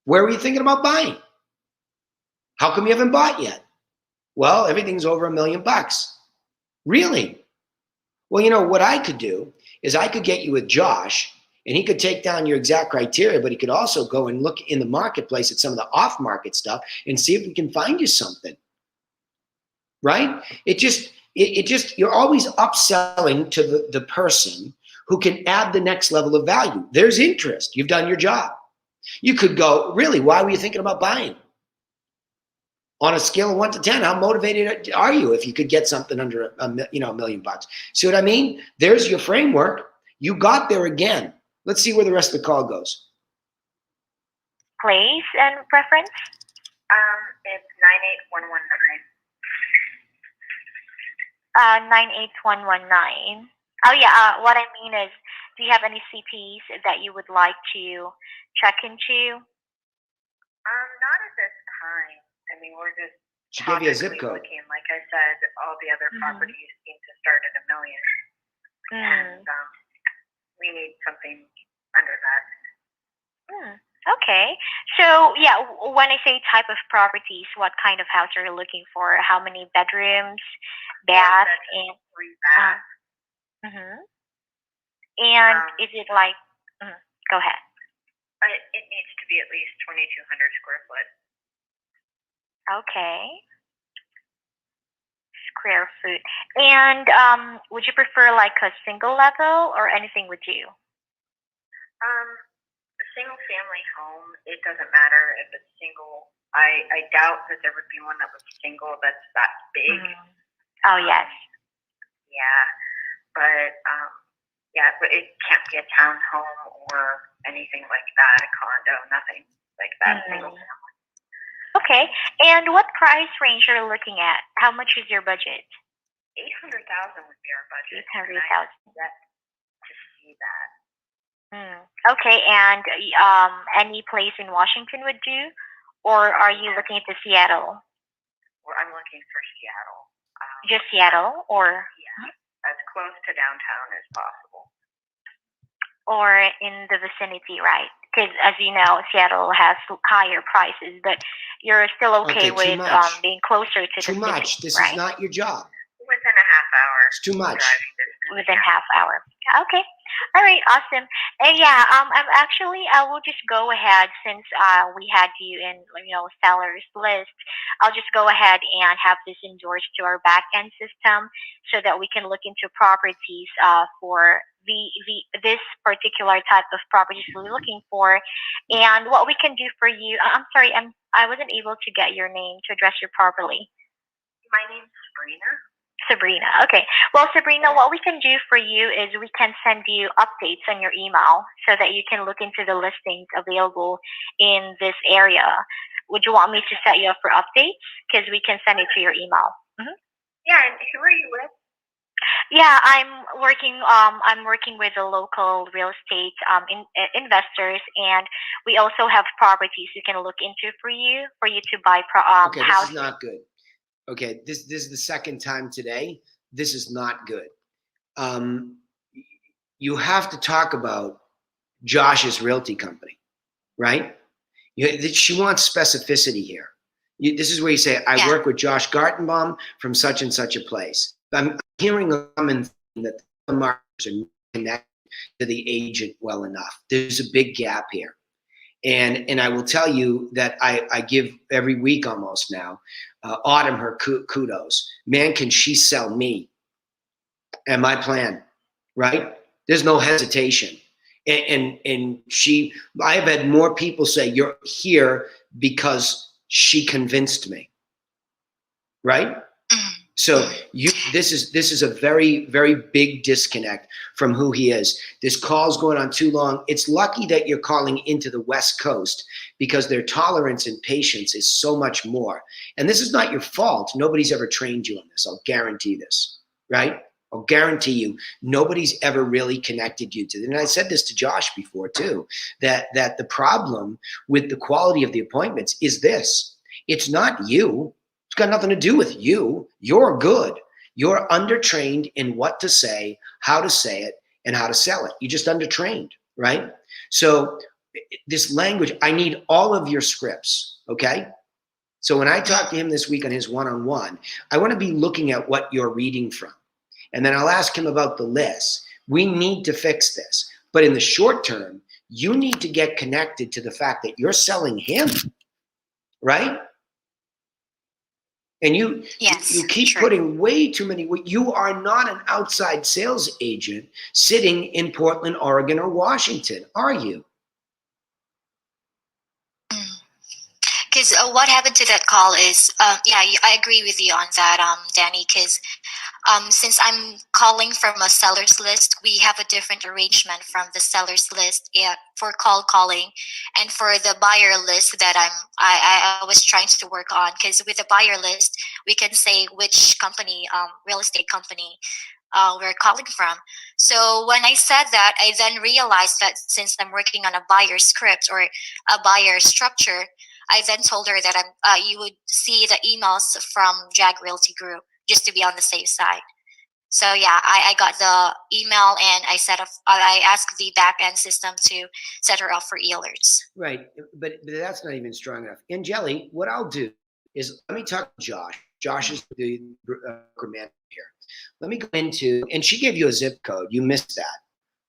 Speaker 2: Where were you thinking about buying? How come you haven't bought yet? Well, everything's over $1 million. Really? Well, you know, what I could do is I could get you with Josh and he could take down your exact criteria, but he could also go and look in the marketplace at some of the off-market stuff and see if we can find you something. Right? It just, you're always upselling to the person who can add the next level of value. There's interest. You've done your job. You could go, really, why were you thinking about buying? On a scale of 1 to 10, how motivated are you if you could get something under $1 million? See what I mean? There's your framework. You got there again. Let's see where the rest of the call goes.
Speaker 5: Place and preference?
Speaker 1: It's 98119.
Speaker 5: 98119. Oh yeah, what I mean is, do you have any CPs that you would like to check into?
Speaker 1: Not at this time. I mean, we're just
Speaker 2: She gave you a zip code.
Speaker 1: looking. Like I said, all the other properties seem to start at $1 million, and we need something under that.
Speaker 5: Okay. So yeah, when I say type of properties, what kind of house are you looking for? How many bedrooms, bath, and
Speaker 1: 3 baths.
Speaker 5: And is it like? Go ahead.
Speaker 1: It needs to be at least 2,200 square foot.
Speaker 5: Okay. Square foot. And would you prefer like a single level or anything with you?
Speaker 1: A single family home, it doesn't matter if it's single. I doubt that there would be one that was single that's that big.
Speaker 5: Oh yes.
Speaker 1: Yeah, but it can't be a townhome or anything like that, a condo, nothing like that. Single family.
Speaker 5: Okay. And what price range are you looking at? How much is your budget?
Speaker 1: 800,000 would be our budget.
Speaker 5: 800,000.
Speaker 1: To see that.
Speaker 5: Okay. And any place in Washington would do, or are you looking at the Seattle?
Speaker 1: Well, I'm looking for Seattle.
Speaker 5: Just Seattle, or
Speaker 1: as close to downtown as possible.
Speaker 5: Or in the vicinity, right? Because as you know, Seattle has higher prices, but you're still okay with being closer to the city.
Speaker 2: Too much. This
Speaker 5: right?
Speaker 2: is not your job.
Speaker 1: Within a half hour.
Speaker 2: It's too much.
Speaker 1: Driving distance.
Speaker 5: Within half hour. Okay. All right. Awesome. And yeah, I will just go ahead since we had you in, seller's list. I'll just go ahead and have this endorsed to our back end system so that we can look into properties for this particular type of properties we're looking for, and what we can do for you. I'm sorry, I wasn't able to get your name to address you properly.
Speaker 1: My name's Sabrina.
Speaker 5: Sabrina. Okay. Well, Sabrina, what we can do for you is we can send you updates on your email so that you can look into the listings available in this area. Would you want me to set you up for updates? Because we can send it to your email.
Speaker 1: Yeah, and who are you with?
Speaker 5: Yeah, I'm working with the local real estate investors, and we also have properties we can look into for you to buy
Speaker 2: okay,
Speaker 5: houses.
Speaker 2: This is not good. Okay, this is the second time today. This is not good. You have to talk about Josh's realty company, right? She wants specificity here. This is where you say, I work with Josh Gartenbaum from such and such a place. I'm hearing a common thing that the marketers are not connected to the agent well enough. There's a big gap here. And I will tell you that I give every week almost now, Autumn her kudos. Man, can she sell me and my plan, right? There's no hesitation. And I've had more people say, you're here because she convinced me, right? So this is a very, very big disconnect from who he is. This call's going on too long. It's lucky that you're calling into the West Coast because their tolerance and patience is so much more. And this is not your fault. Nobody's ever trained you on this. I'll guarantee this, right? I'll guarantee you, nobody's ever really connected you to it. And I said this to Josh before too, that the problem with the quality of the appointments is this. It's not you. It's got nothing to do with you. You're good. You're undertrained in what to say, how to say it, and how to sell it. You're just undertrained, right? So this language, I need all of your scripts, okay? So when I talk to him this week on his one-on-one, I want to be looking at what you're reading from. And then I'll ask him about the list. We need to fix this. But in the short term, you need to get connected to the fact that you're selling him, right? And you keep putting way too many. You are not an outside sales agent sitting in Portland, Oregon, or Washington, are you?
Speaker 6: Because what happened to that call is, I agree with you on that, Danny, because since I'm calling from a seller's list, we have a different arrangement from the seller's list for calling, and for the buyer list that I was trying to work on. Because with the buyer list, we can say which company, real estate company, we're calling from. So when I said that, I then realized that since I'm working on a buyer script or a buyer structure, I then told her that you would see the emails from Jag Realty Group just to be on the safe side. So yeah, I got the email and I asked the back end system to set her up for e-alerts.
Speaker 2: Right, but that's not even strong enough. Angeli, what I'll do is let me talk to Josh. Josh is the manager here. Let me go into, and she gave you a zip code. You missed that.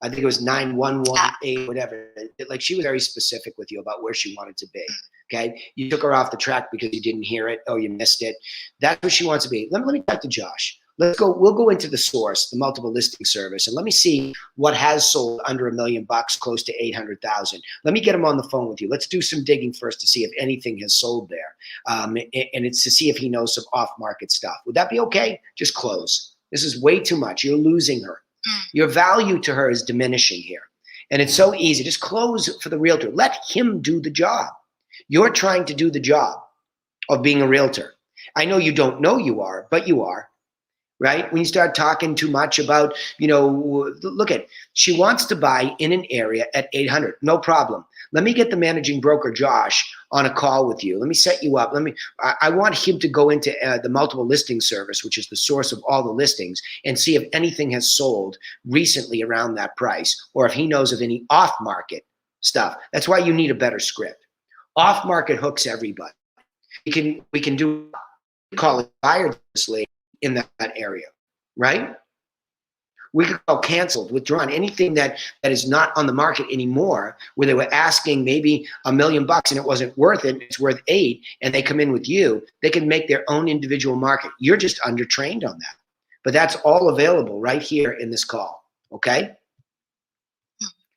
Speaker 2: I think it was 9118, whatever. Like she was very specific with you about where she wanted to be. Okay, you took her off the track because you didn't hear it. Oh, you missed it. That's where she wants to be. Let me talk to Josh. Let's go. We'll go into the source, the multiple listing service, and let me see what has sold under $1 million, close to 800,000. Let me get him on the phone with you. Let's do some digging first to see if anything has sold there, and it's to see if he knows some off-market stuff. Would that be okay? Just close. This is way too much. You're losing her. Your value to her is diminishing here, and it's so easy. Just close for the realtor. Let him do the job. You're trying to do the job of being a realtor. I know you don't know you are, but you are, right? When you start talking too much about, look at, she wants to buy in an area at 800. No problem. Let me get the managing broker, Josh, on a call with you. Let me set you up. I want him to go into the multiple listing service, which is the source of all the listings, and see if anything has sold recently around that price, or if he knows of any off-market stuff. That's why you need a better script. Off-market hooks everybody. We can do, call it buyer in that area, right? We could call canceled, withdrawn, anything that is not on the market anymore, where they were asking maybe $1 million and it wasn't worth it, it's worth 8, and they come in with you, they can make their own individual market. You're just undertrained on that. But that's all available right here in this call, okay?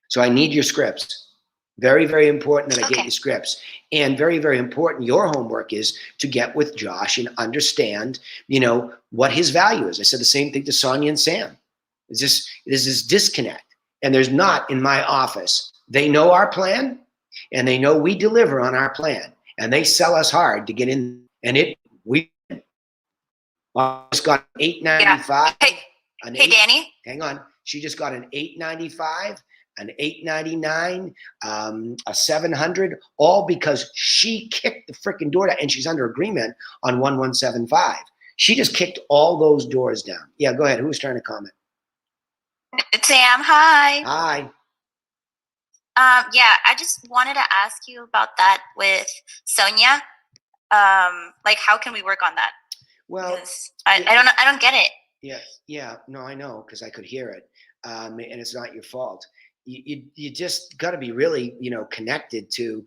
Speaker 2: So I need your scripts. Very, very important that I get you scripts. And very, very important, your homework is to get with Josh and understand, what his value is. I said the same thing to Sonia and Sam. There's this disconnect. And there's not in my office. They know our plan, and they know we deliver on our plan. And they sell us hard to get in. And we just got an $895.
Speaker 6: Yeah. Hey, Danny.
Speaker 2: Hang on. She just got an $895. An $899, a $700, all because she kicked the freaking door down, and she's under agreement on 1175. She just kicked all those doors down. Yeah, go ahead. Who's trying to comment?
Speaker 6: It's Sam. Hi.
Speaker 2: Hi.
Speaker 6: I just wanted to ask you about that with Sonia.
Speaker 8: Like, how can we work on that?
Speaker 2: Well,
Speaker 8: I don't get it.
Speaker 2: Yeah, no, I know, because I could hear it, and it's not your fault. You just got to be really, connected to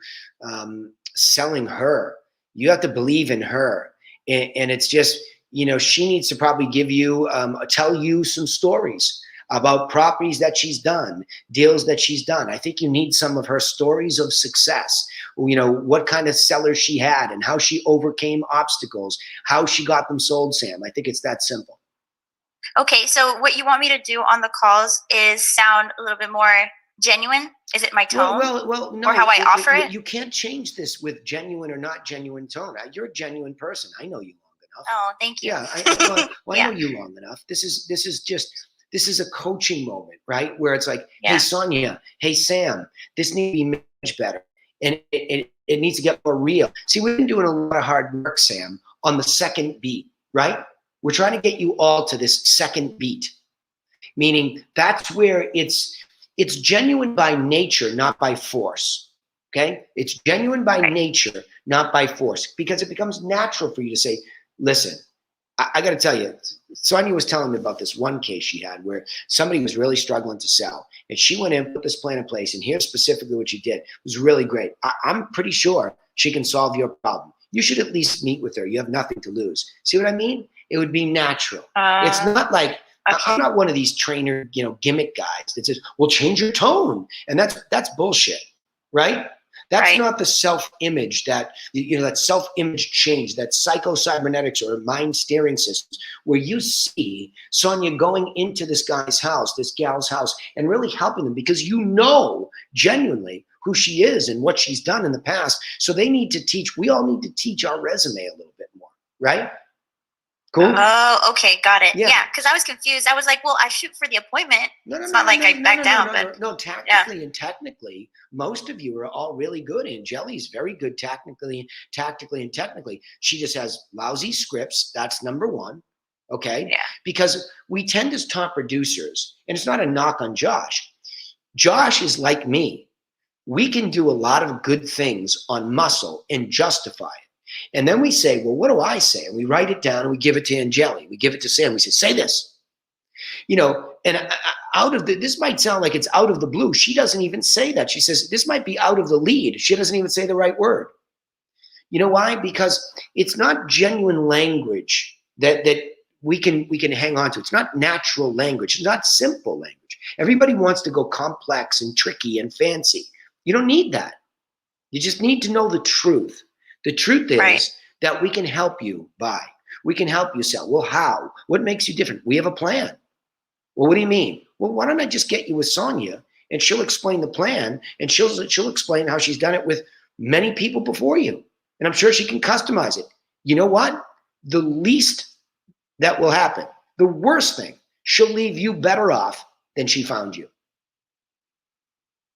Speaker 2: selling her. You have to believe in her, and it's just, she needs to probably give you, tell you some stories about properties that she's done, deals that she's done. I think you need some of her stories of success. What kind of sellers she had and how she overcame obstacles, how she got them sold, Sam. I think it's that simple.
Speaker 8: Okay, so what you want me to do on the calls is sound a little bit more genuine? Is it my tone?
Speaker 2: Well, no.
Speaker 8: Or how I offer it?
Speaker 2: You can't change this with genuine or not genuine tone. You're a genuine person. I know you long enough.
Speaker 8: Oh, thank you.
Speaker 2: Yeah, I know you long enough. This is a coaching moment, right? Where it's like, hey, Sonia, hey, Sam, this needs to be managed better. And it needs to get more real. See, we've been doing a lot of hard work, Sam, on the second beat, right? We're trying to get you all to this second beat, meaning that's where it's genuine by nature, not by force, okay? It's genuine by nature, not by force, because it becomes natural for you to say, listen, I got to tell you, Sonia was telling me about this one case she had where somebody was really struggling to sell. And she went in, put this plan in place, and here's specifically what she did. It was really great. I'm pretty sure she can solve your problem. You should at least meet with her. You have nothing to lose. See what I mean? It would be natural. It's not like, I'm not one of these trainer, gimmick guys that says, well, change your tone. And that's bullshit, right? That's not the self-image that self-image change, that psycho-cybernetics or mind steering systems, where you see Sonia going into this guy's house, this gal's house, and really helping them because you know genuinely who she is and what she's done in the past. So we all need to teach our resume a little bit more, right? Cool.
Speaker 8: Oh, okay, got it. Yeah, because I was confused. I was like, well, I shoot for the appointment. It's not like I back down.
Speaker 2: No, tactically, most of you are all really good. Angeli's very good tactically and technically. She just has lousy scripts. That's number one. Okay.
Speaker 8: Yeah.
Speaker 2: Because we tend as top producers, and it's not a knock on Josh. Josh is like me. We can do a lot of good things on muscle and justify it. And then we say, well, what do I say? And we write it down and we give it to Angeli. We give it to Sam. We say this. And this might sound like it's out of the blue. She doesn't even say that. She says, this might be out of the lead. She doesn't even say the right word. You know why? Because it's not genuine language that we can hang on to. It's not natural language. It's not simple language. Everybody wants to go complex and tricky and fancy. You don't need that. You just need to know the truth. The truth is that we can help you buy. We can help you sell. Well, how? What makes you different? We have a plan. Well, what do you mean? Well, why don't I just get you with Sonia and she'll explain the plan and she'll explain how she's done it with many people before you. And I'm sure she can customize it. You know what? The least that will happen, the worst thing, she'll leave you better off than she found you.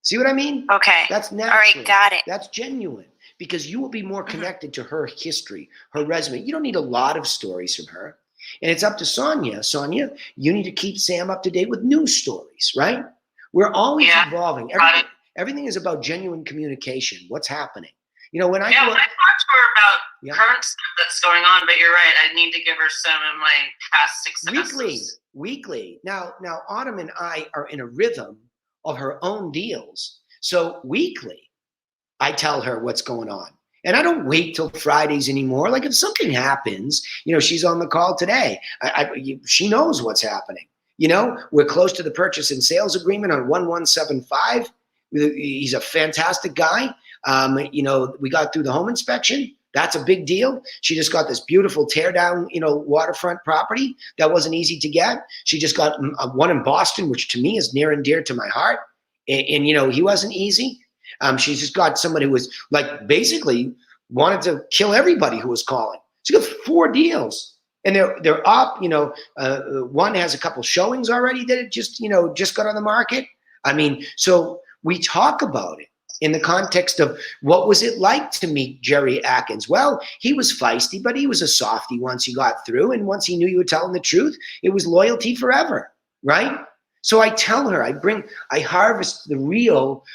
Speaker 2: See what I mean?
Speaker 8: Okay.
Speaker 2: That's natural.
Speaker 8: All right, got it.
Speaker 2: That's genuine. Because you will be more connected to her history, her resume. You don't need a lot of stories from her. And it's up to Sonia. Sonia, you need to keep Sam up to date with new stories, right? We're always evolving. Everything is about genuine communication. What's happening? When I
Speaker 3: talked to her about current stuff that's going on, but you're right. I need to give her some of my past successes.
Speaker 2: Weekly. Now, Autumn and I are in a rhythm of her own deals. So weekly, I tell her what's going on. And I don't wait till Fridays anymore. Like if something happens, she's on the call today. She knows what's happening. We're close to the purchase and sales agreement on 1175. He's a fantastic guy. We got through the home inspection. That's a big deal. She just got this beautiful tear down, waterfront property that wasn't easy to get. She just got one in Boston, which to me is near and dear to my heart. And he wasn't easy. She's just got somebody who was basically wanted to kill everybody who was calling. She got 4 deals and they're up, one has a couple showings already that it just got on the market. So we talk about it in the context of what was it like to meet Jerry Atkins? Well, he was feisty, but he was a softie once he got through. And once he knew you were telling the truth, it was loyalty forever. Right. So I tell her, I harvest the real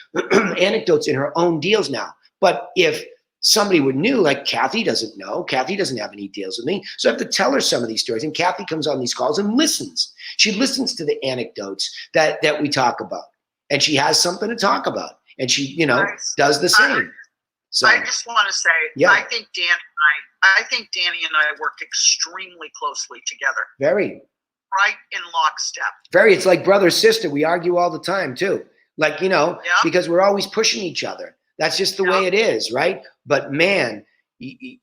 Speaker 2: anecdotes in her own deals now. But if somebody would knew, like Kathy doesn't know. Kathy doesn't have any deals with me. So I have to tell her some of these stories. And Kathy comes on these calls and listens. She listens to the anecdotes that we talk about. And she has something to talk about. And she, you know, does the same. So
Speaker 9: I just want to say,
Speaker 2: yeah.
Speaker 9: I think Danny and I work extremely closely together.
Speaker 2: Very.
Speaker 9: Right in lockstep.
Speaker 2: Very. It's like brother, sister. We argue all the time too. Like, you know, because we're always pushing each other. That's just the way it is, right? But man, we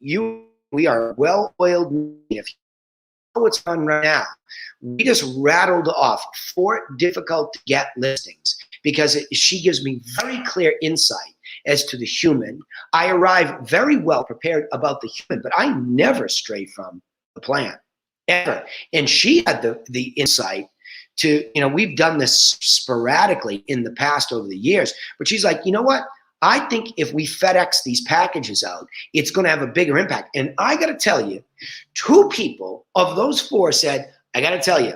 Speaker 2: are well-oiled. If you know what's on right now, we just rattled off 4 difficult to get listings because she gives me very clear insight as to the human. I arrive very well prepared about the human, but I never stray from the plan, ever. And she had the insight to, you know, we've done this sporadically in the past over the years, but she's like, you know what? I think if we FedEx these packages out, it's going to have a bigger impact. And I got to tell you, 2 people of those 4 said, I got to tell you,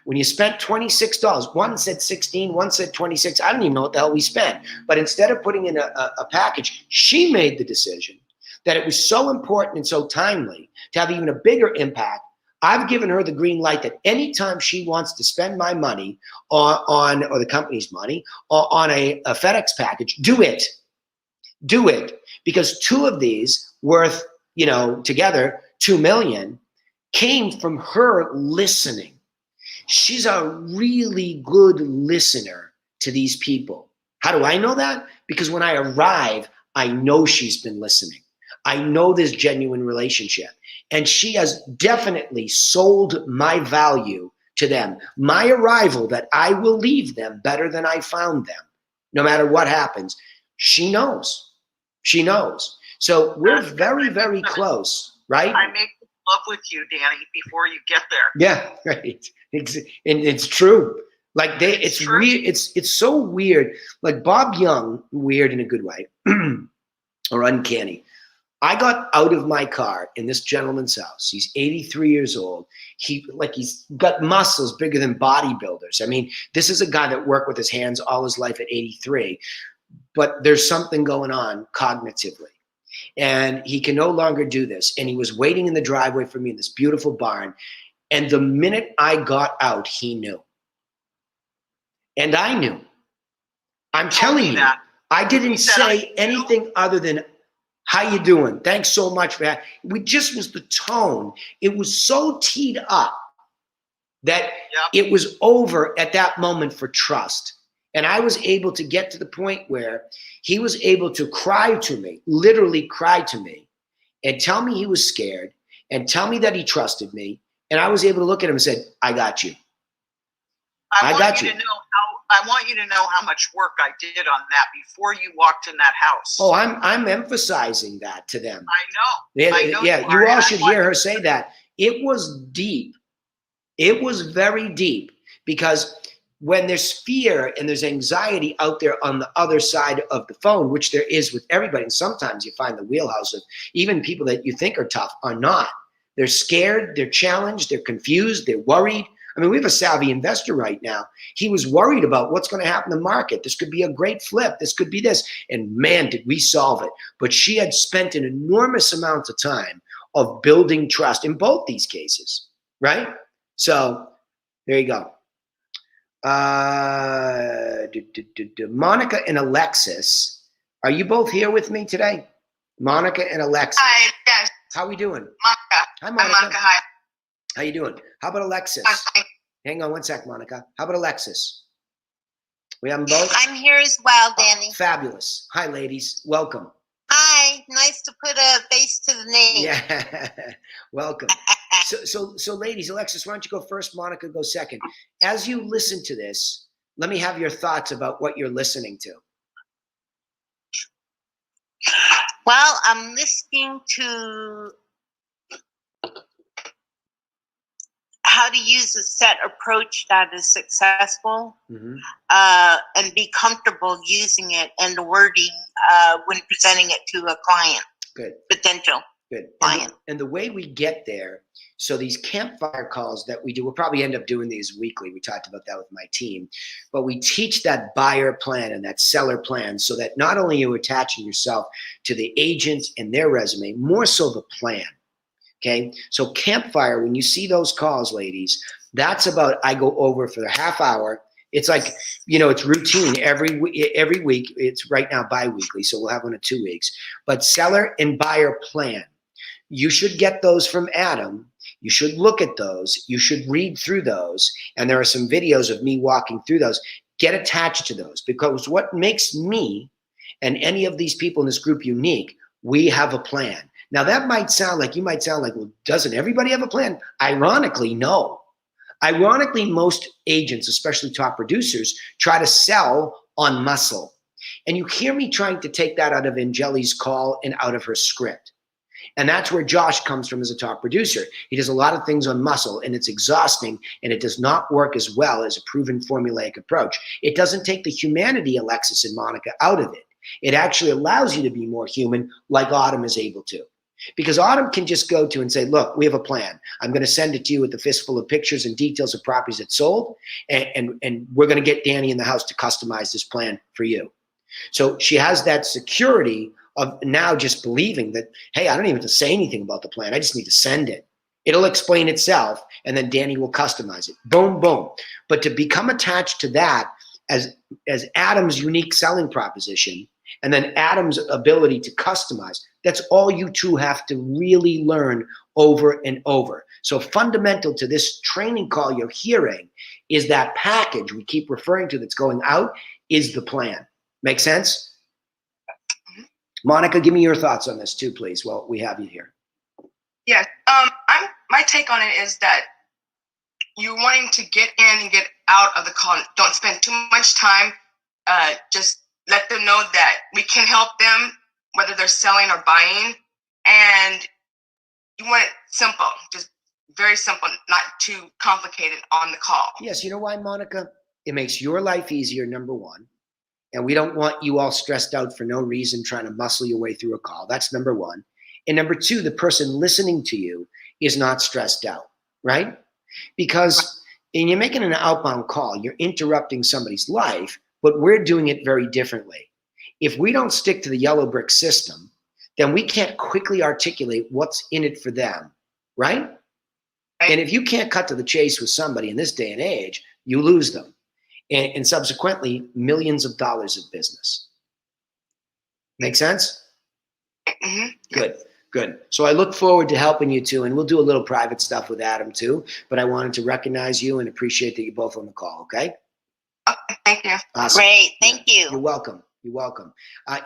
Speaker 2: when you spent $26, one said 16, one said 26. I don't even know what the hell we spent. But instead of putting in a package, she made the decision that it was so important and so timely to have even a bigger impact. I've given her the green light that anytime she wants to spend my money on or the company's money on a FedEx package, do it. Do it. Because 2 of these worth, you know, together $2 million came from her listening. She's a really good listener to these people. How do I know that? Because when I arrive, I know she's been listening. I know there's genuine relationship. And she has definitely sold my value to them. My arrival, that I will leave them better than I found them, no matter what happens. She knows. She knows. So we're very, very close, right?
Speaker 9: I make love with you, Danny, before you get there.
Speaker 2: Yeah, right. And it's true. Like it's weird. It's so weird. Like Bob Young, weird in a good way, or uncanny. I got out of my car in this gentleman's house. He's 83 years old. He's got muscles bigger than bodybuilders. I mean, this is a guy that worked with his hands all his life at 83, but there's something going on cognitively. And he can no longer do this. And he was waiting in the driveway for me in this beautiful barn. And the minute I got out, he knew. And I knew. I'm telling you, I didn't say anything other than, how you doing? Thanks so much for that. We just was the tone. It was so teed up that it was over at that moment for trust. And I was able to get to the point where he was able to cry to me, literally cry to me, and tell me he was scared and tell me that he trusted me. And I was able to look at him and said, I got you. I got you.
Speaker 9: I want you to know how much work I did on that before you walked in that house.
Speaker 2: Oh, I'm emphasizing that to them.
Speaker 9: I know.
Speaker 2: You all should hear her say that. It was deep. It was very deep, because when there's fear and there's anxiety out there on the other side of the phone, which there is with everybody, and sometimes you find the wheelhouse of even people that you think are tough are not. They're scared, they're challenged, they're confused, they're worried. I mean, we have a savvy investor right now. He was worried about what's going to happen in the market. This could be a great flip. This could be this. And man, did we solve it. But she had spent an enormous amount of time of building trust in both these cases, right? So there you go. Monica and Alexis, are you both here with me today? Monica and Alexis.
Speaker 10: Hi, yes.
Speaker 2: How we doing?
Speaker 10: Monica.
Speaker 2: Hi, Monica.
Speaker 10: Hi, Monica. Hi.
Speaker 2: How you doing? How about Alexis?
Speaker 10: Okay.
Speaker 2: Hang on one sec, Monica. How about Alexis? We have them both?
Speaker 10: I'm here as well, Danny.
Speaker 2: Oh, fabulous. Hi, ladies. Welcome.
Speaker 10: Hi. Nice to put a face to the name.
Speaker 2: Yeah. Welcome. So, ladies, Alexis, why don't you go first? Monica, go second. As you listen to this, let me have your thoughts about what you're listening to.
Speaker 10: Well, I'm listening to how to use a set approach that is successful, and be comfortable using it and the wording when presenting it to a client.
Speaker 2: Good.
Speaker 10: Potential.
Speaker 2: Good.
Speaker 10: client.
Speaker 2: And the way we get there, so these campfire calls that we do, we'll probably end up doing these weekly. We talked about that with my team, but we teach that buyer plan and that seller plan so that not only are you attaching yourself to the agent and their resume, more so the plan. Okay. So campfire, when you see those calls, ladies, that's about, I go over for the half hour. It's like, it's routine every week. It's right now bi-weekly. So we'll have one in 2 weeks, but seller and buyer plan. You should get those from Adam. You should look at those. You should read through those. And there are some videos of me walking through those. Get attached to those, because what makes me and any of these people in this group unique, we have a plan. Now that might sound like, well, doesn't everybody have a plan? Ironically, no. Ironically, most agents, especially top producers, try to sell on muscle. And you hear me trying to take that out of Angeli's call and out of her script. And that's where Josh comes from as a top producer. He does a lot of things on muscle, and it's exhausting, and it does not work as well as a proven formulaic approach. It doesn't take the humanity, Alexis and Monica, out of it. It actually allows you to be more human, like Autumn is able to. Because Autumn can just go to and say, look, we have a plan. I'm going to send it to you with a fistful of pictures and details of properties that sold, and we're going to get Danny in the house to customize this plan for you. So she has that security of now just believing that, hey, I don't even have to say anything about the plan. I just need to send it. It'll explain itself, and then Danny will customize it. Boom, boom. But to become attached to that as Adam's unique selling proposition, and then Adam's ability to customize, that's all you two have to really learn over and over. So fundamental to this training call you're hearing is that package we keep referring to that's going out is the plan. Make sense? Monica, give me your thoughts on this too, please, while we have you here.
Speaker 11: Yes. My take on it is that you're wanting to get in and get out of the call. Don't spend too much time. Just let them know that we can help them, whether they're selling or buying. And you want it simple, just very simple, not too complicated on the call.
Speaker 2: Yes, you know why, Monica? It makes your life easier, number one. And we don't want you all stressed out for no reason trying to muscle your way through a call. That's number one. And number two, the person listening to you is not stressed out, right? Because when you're making an outbound call, you're interrupting somebody's life, but we're doing it very differently. If we don't stick to the yellow brick system, then we can't quickly articulate what's in it for them, right? And if you can't cut to the chase with somebody in this day and age, you lose them. And subsequently, millions of dollars of business. Make sense?
Speaker 11: Mm-hmm.
Speaker 2: Good. So I look forward to helping you two, and we'll do a little private stuff with Adam too, but I wanted to recognize you and appreciate that you're both on the call, okay?
Speaker 11: Okay, thank you.
Speaker 2: Awesome.
Speaker 6: Great, thank you.
Speaker 2: You're welcome. You're welcome.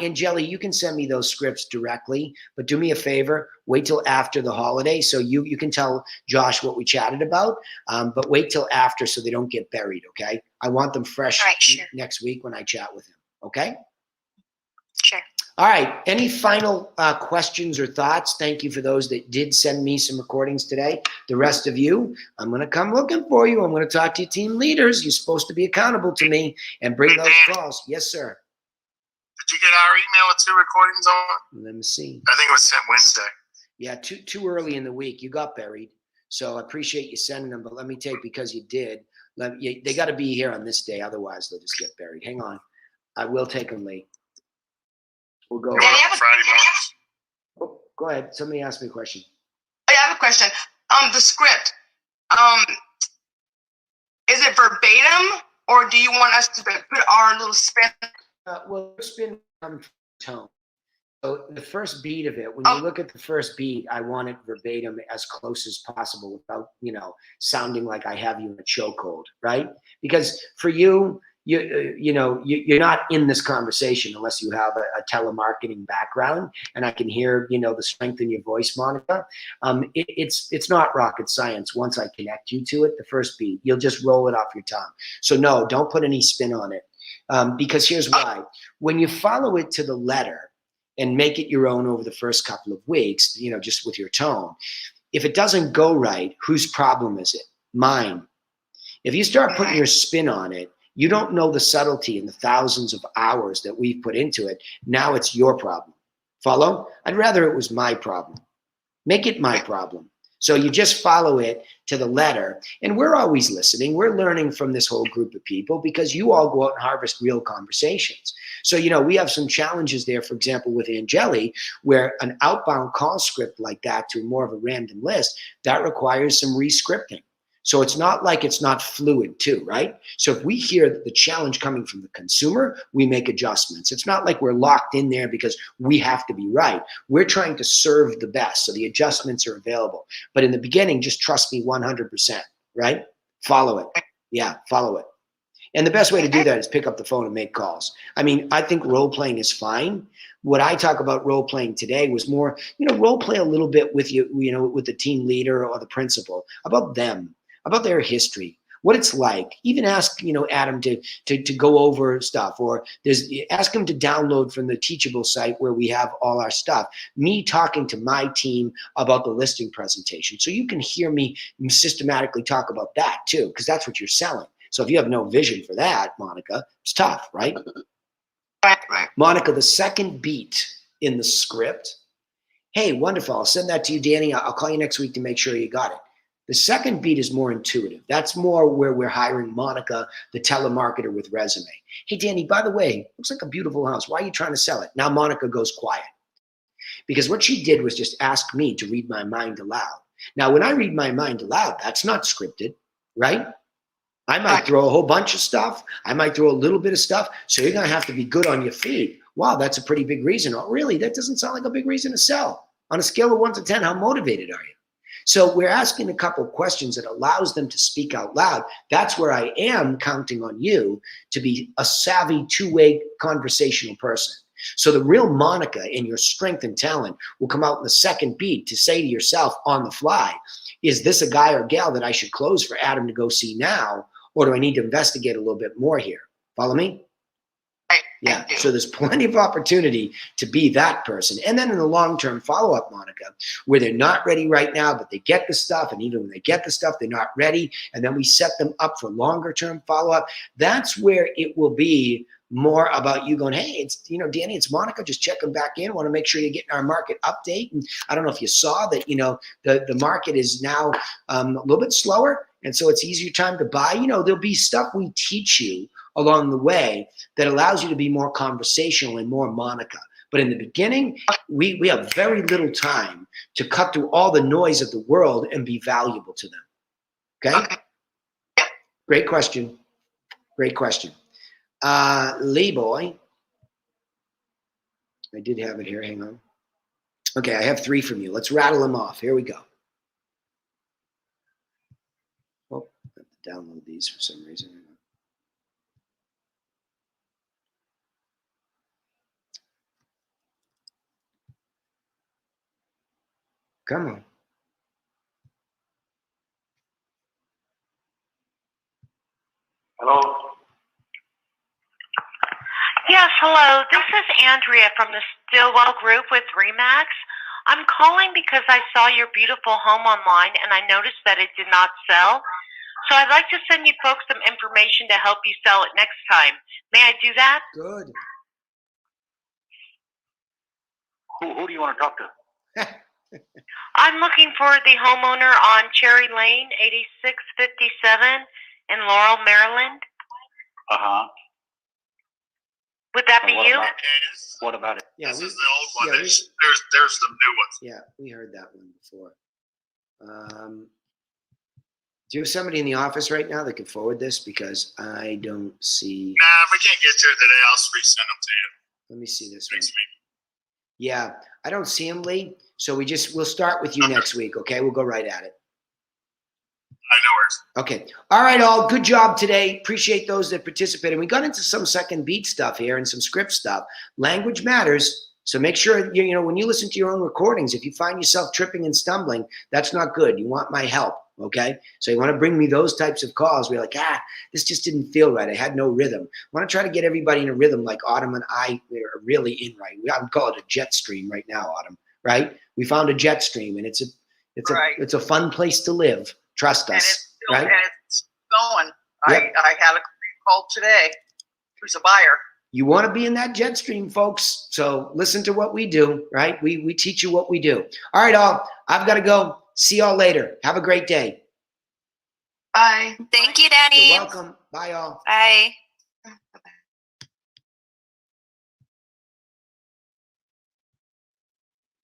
Speaker 2: Angeli, you can send me those scripts directly, but do me a favor, wait till after the holiday so you can tell Josh what we chatted about, but wait till after so they don't get buried, okay? I want them fresh next week when I chat with him, okay?
Speaker 6: Sure.
Speaker 2: All right, any final questions or thoughts? Thank you for those that did send me some recordings today. The rest of you, I'm going to come looking for you. I'm going to talk to your team leaders. You're supposed to be accountable to me and bring those calls. Yes, sir.
Speaker 7: Did you get our email with 2 recordings on?
Speaker 2: Let me see.
Speaker 7: I think it was sent Wednesday.
Speaker 2: Yeah, too early in the week. You got buried. So I appreciate you sending them, but let me take, because you did, they got to be here on this day. Otherwise, they'll just get buried. Hang on. I will take them late. We'll go.
Speaker 7: Friday morning.
Speaker 2: Oh, go ahead. Somebody asked me a question.
Speaker 11: I have a question. The script, is it verbatim, or do you want us to put our little spin?
Speaker 2: Well, spin comes from tone. So the first beat of it, when you look at the first beat, I want it verbatim as close as possible without, sounding like I have you in a chokehold, right? Because for you, you're not in this conversation unless you have a telemarketing background, and I can hear, the strength in your voice, Monica. It's not rocket science. Once I connect you to it, the first beat, you'll just roll it off your tongue. So no, don't put any spin on it. Because here's why. When you follow it to the letter and make it your own over the first couple of weeks, just with your tone, if it doesn't go right, whose problem is it? Mine. If you start putting your spin on it, you don't know the subtlety and the thousands of hours that we've put into it. Now it's your problem. Follow? I'd rather it was my problem. Make it my problem. So you just follow it to the letter. And we're always listening. We're learning from this whole group of people because you all go out and harvest real conversations. So, you know, we have some challenges there, for example, with Angeli, where an outbound call script like that to more of a random list, that requires some re-scripting. So it's not like it's not fluid too, right? So if we hear the challenge coming from the consumer, we make adjustments. It's not like we're locked in there because we have to be right. We're trying to serve the best, so the adjustments are available. But in the beginning, just trust me 100%, right? Follow it. Yeah, follow it. And the best way to do that is pick up the phone and make calls. I mean, I think role-playing is fine. What I talk about role-playing today was more, you know, role-play a little bit with you know, with the team leader or the principal, about them, about their history, what it's like. Even ask, you know, Adam to go over stuff, or ask him to download from the Teachable site where we have all our stuff. Me talking to my team about the listing presentation. So you can hear me systematically talk about that too, because that's what you're selling. So if you have no vision for that, Monica, it's tough, right?
Speaker 11: Right.
Speaker 2: Monica, the second beat in the script, hey, wonderful, I'll send that to you, Danny. I'll call you next week to make sure you got it. The second beat is more intuitive. That's more where we're hiring Monica, the telemarketer with resume. Hey, Danny, by the way, looks like a beautiful house. Why are you trying to sell it? Now Monica goes quiet. Because what she did was just ask me to read my mind aloud. Now, when I read my mind aloud, that's not scripted, right? I might throw a whole bunch of stuff. I might throw a little bit of stuff. So you're going to have to be good on your feet. Wow, that's a pretty big reason. Oh, really? That doesn't sound like a big reason to sell. On a scale of 1 to 10, how motivated are you? So we're asking a couple of questions that allows them to speak out loud. That's where I am counting on you to be a savvy, two-way conversational person. So the real Monica in your strength and talent will come out in the second beat to say to yourself on the fly, is this a guy or gal that I should close for Adam to go see now? Or do I need to investigate a little bit more here? Follow me? Yeah, so there's plenty of opportunity to be that person. And then in the long-term follow-up, Monica, where they're not ready right now, but they get the stuff, and even when they get the stuff, they're not ready, and then we set them up for longer-term follow-up. That's where it will be more about you going, hey, it's, you know, Danny, it's Monica, just checking back in. Want to make sure you're getting our market update. And I don't know if you saw that, you know, the market is now a little bit slower, and so it's easier time to buy. You know, there'll be stuff we teach you along the way that allows you to be more conversational and more Monica. But in the beginning, we have very little time to cut through all the noise of the world and be valuable to them. Okay? Great question. Great question. Lee boy. I did have it here. Hang on. Okay, I have 3 from you. Let's rattle them off. Here we go. Oh, I have to download these for some reason. Come on.
Speaker 4: Hello.
Speaker 12: Yes, hello. This is Andrea from the Stillwell Group with Remax. I'm calling because I saw your beautiful home online and I noticed that it did not sell. So I'd like to send you folks some information to help you sell it next time. May I do that?
Speaker 2: Good.
Speaker 4: Who do you want to talk to?
Speaker 12: I'm looking for the homeowner on Cherry Lane, 8657 in Laurel, Maryland.
Speaker 4: Uh-huh.
Speaker 12: Would that be you?
Speaker 4: What about it?
Speaker 7: Yeah, this is the old one. There's some new ones.
Speaker 2: Yeah, we heard that one before. Do you have somebody in the office right now that could forward this? Because I don't see.
Speaker 7: Nah, if we can't get to it today, I'll resend them to you.
Speaker 2: Let me see this
Speaker 7: next
Speaker 2: one.
Speaker 7: week.
Speaker 2: Yeah, I don't see him, Lee. So we'll start with you next week, okay? We'll go right at it.
Speaker 7: I know
Speaker 2: Okay. All right, all. Good job today. Appreciate those that participated. We got into some second beat stuff here and some script stuff. Language matters. So make sure, you know, when you listen to your own recordings, if you find yourself tripping and stumbling, that's not good. You want my help, okay? So you want to bring me those types of calls where you're like, this just didn't feel right. I had no rhythm. I want to try to get everybody in a rhythm like Autumn and I are really in right. I would call it a jet stream right now, Autumn, right? We found a jet stream, and it's a fun place to live. Trust us, right?
Speaker 9: And it's going. Yep. I had a call today. Who's a buyer?
Speaker 2: You want to be in that jet stream, folks. So listen to what we do, right? We teach you what we do. All right, all. I've got to go. See y'all later. Have a great day.
Speaker 11: Bye.
Speaker 8: Thank you, Danny.
Speaker 2: You're welcome. Bye, y'all.
Speaker 8: Bye.
Speaker 11: Bye-bye.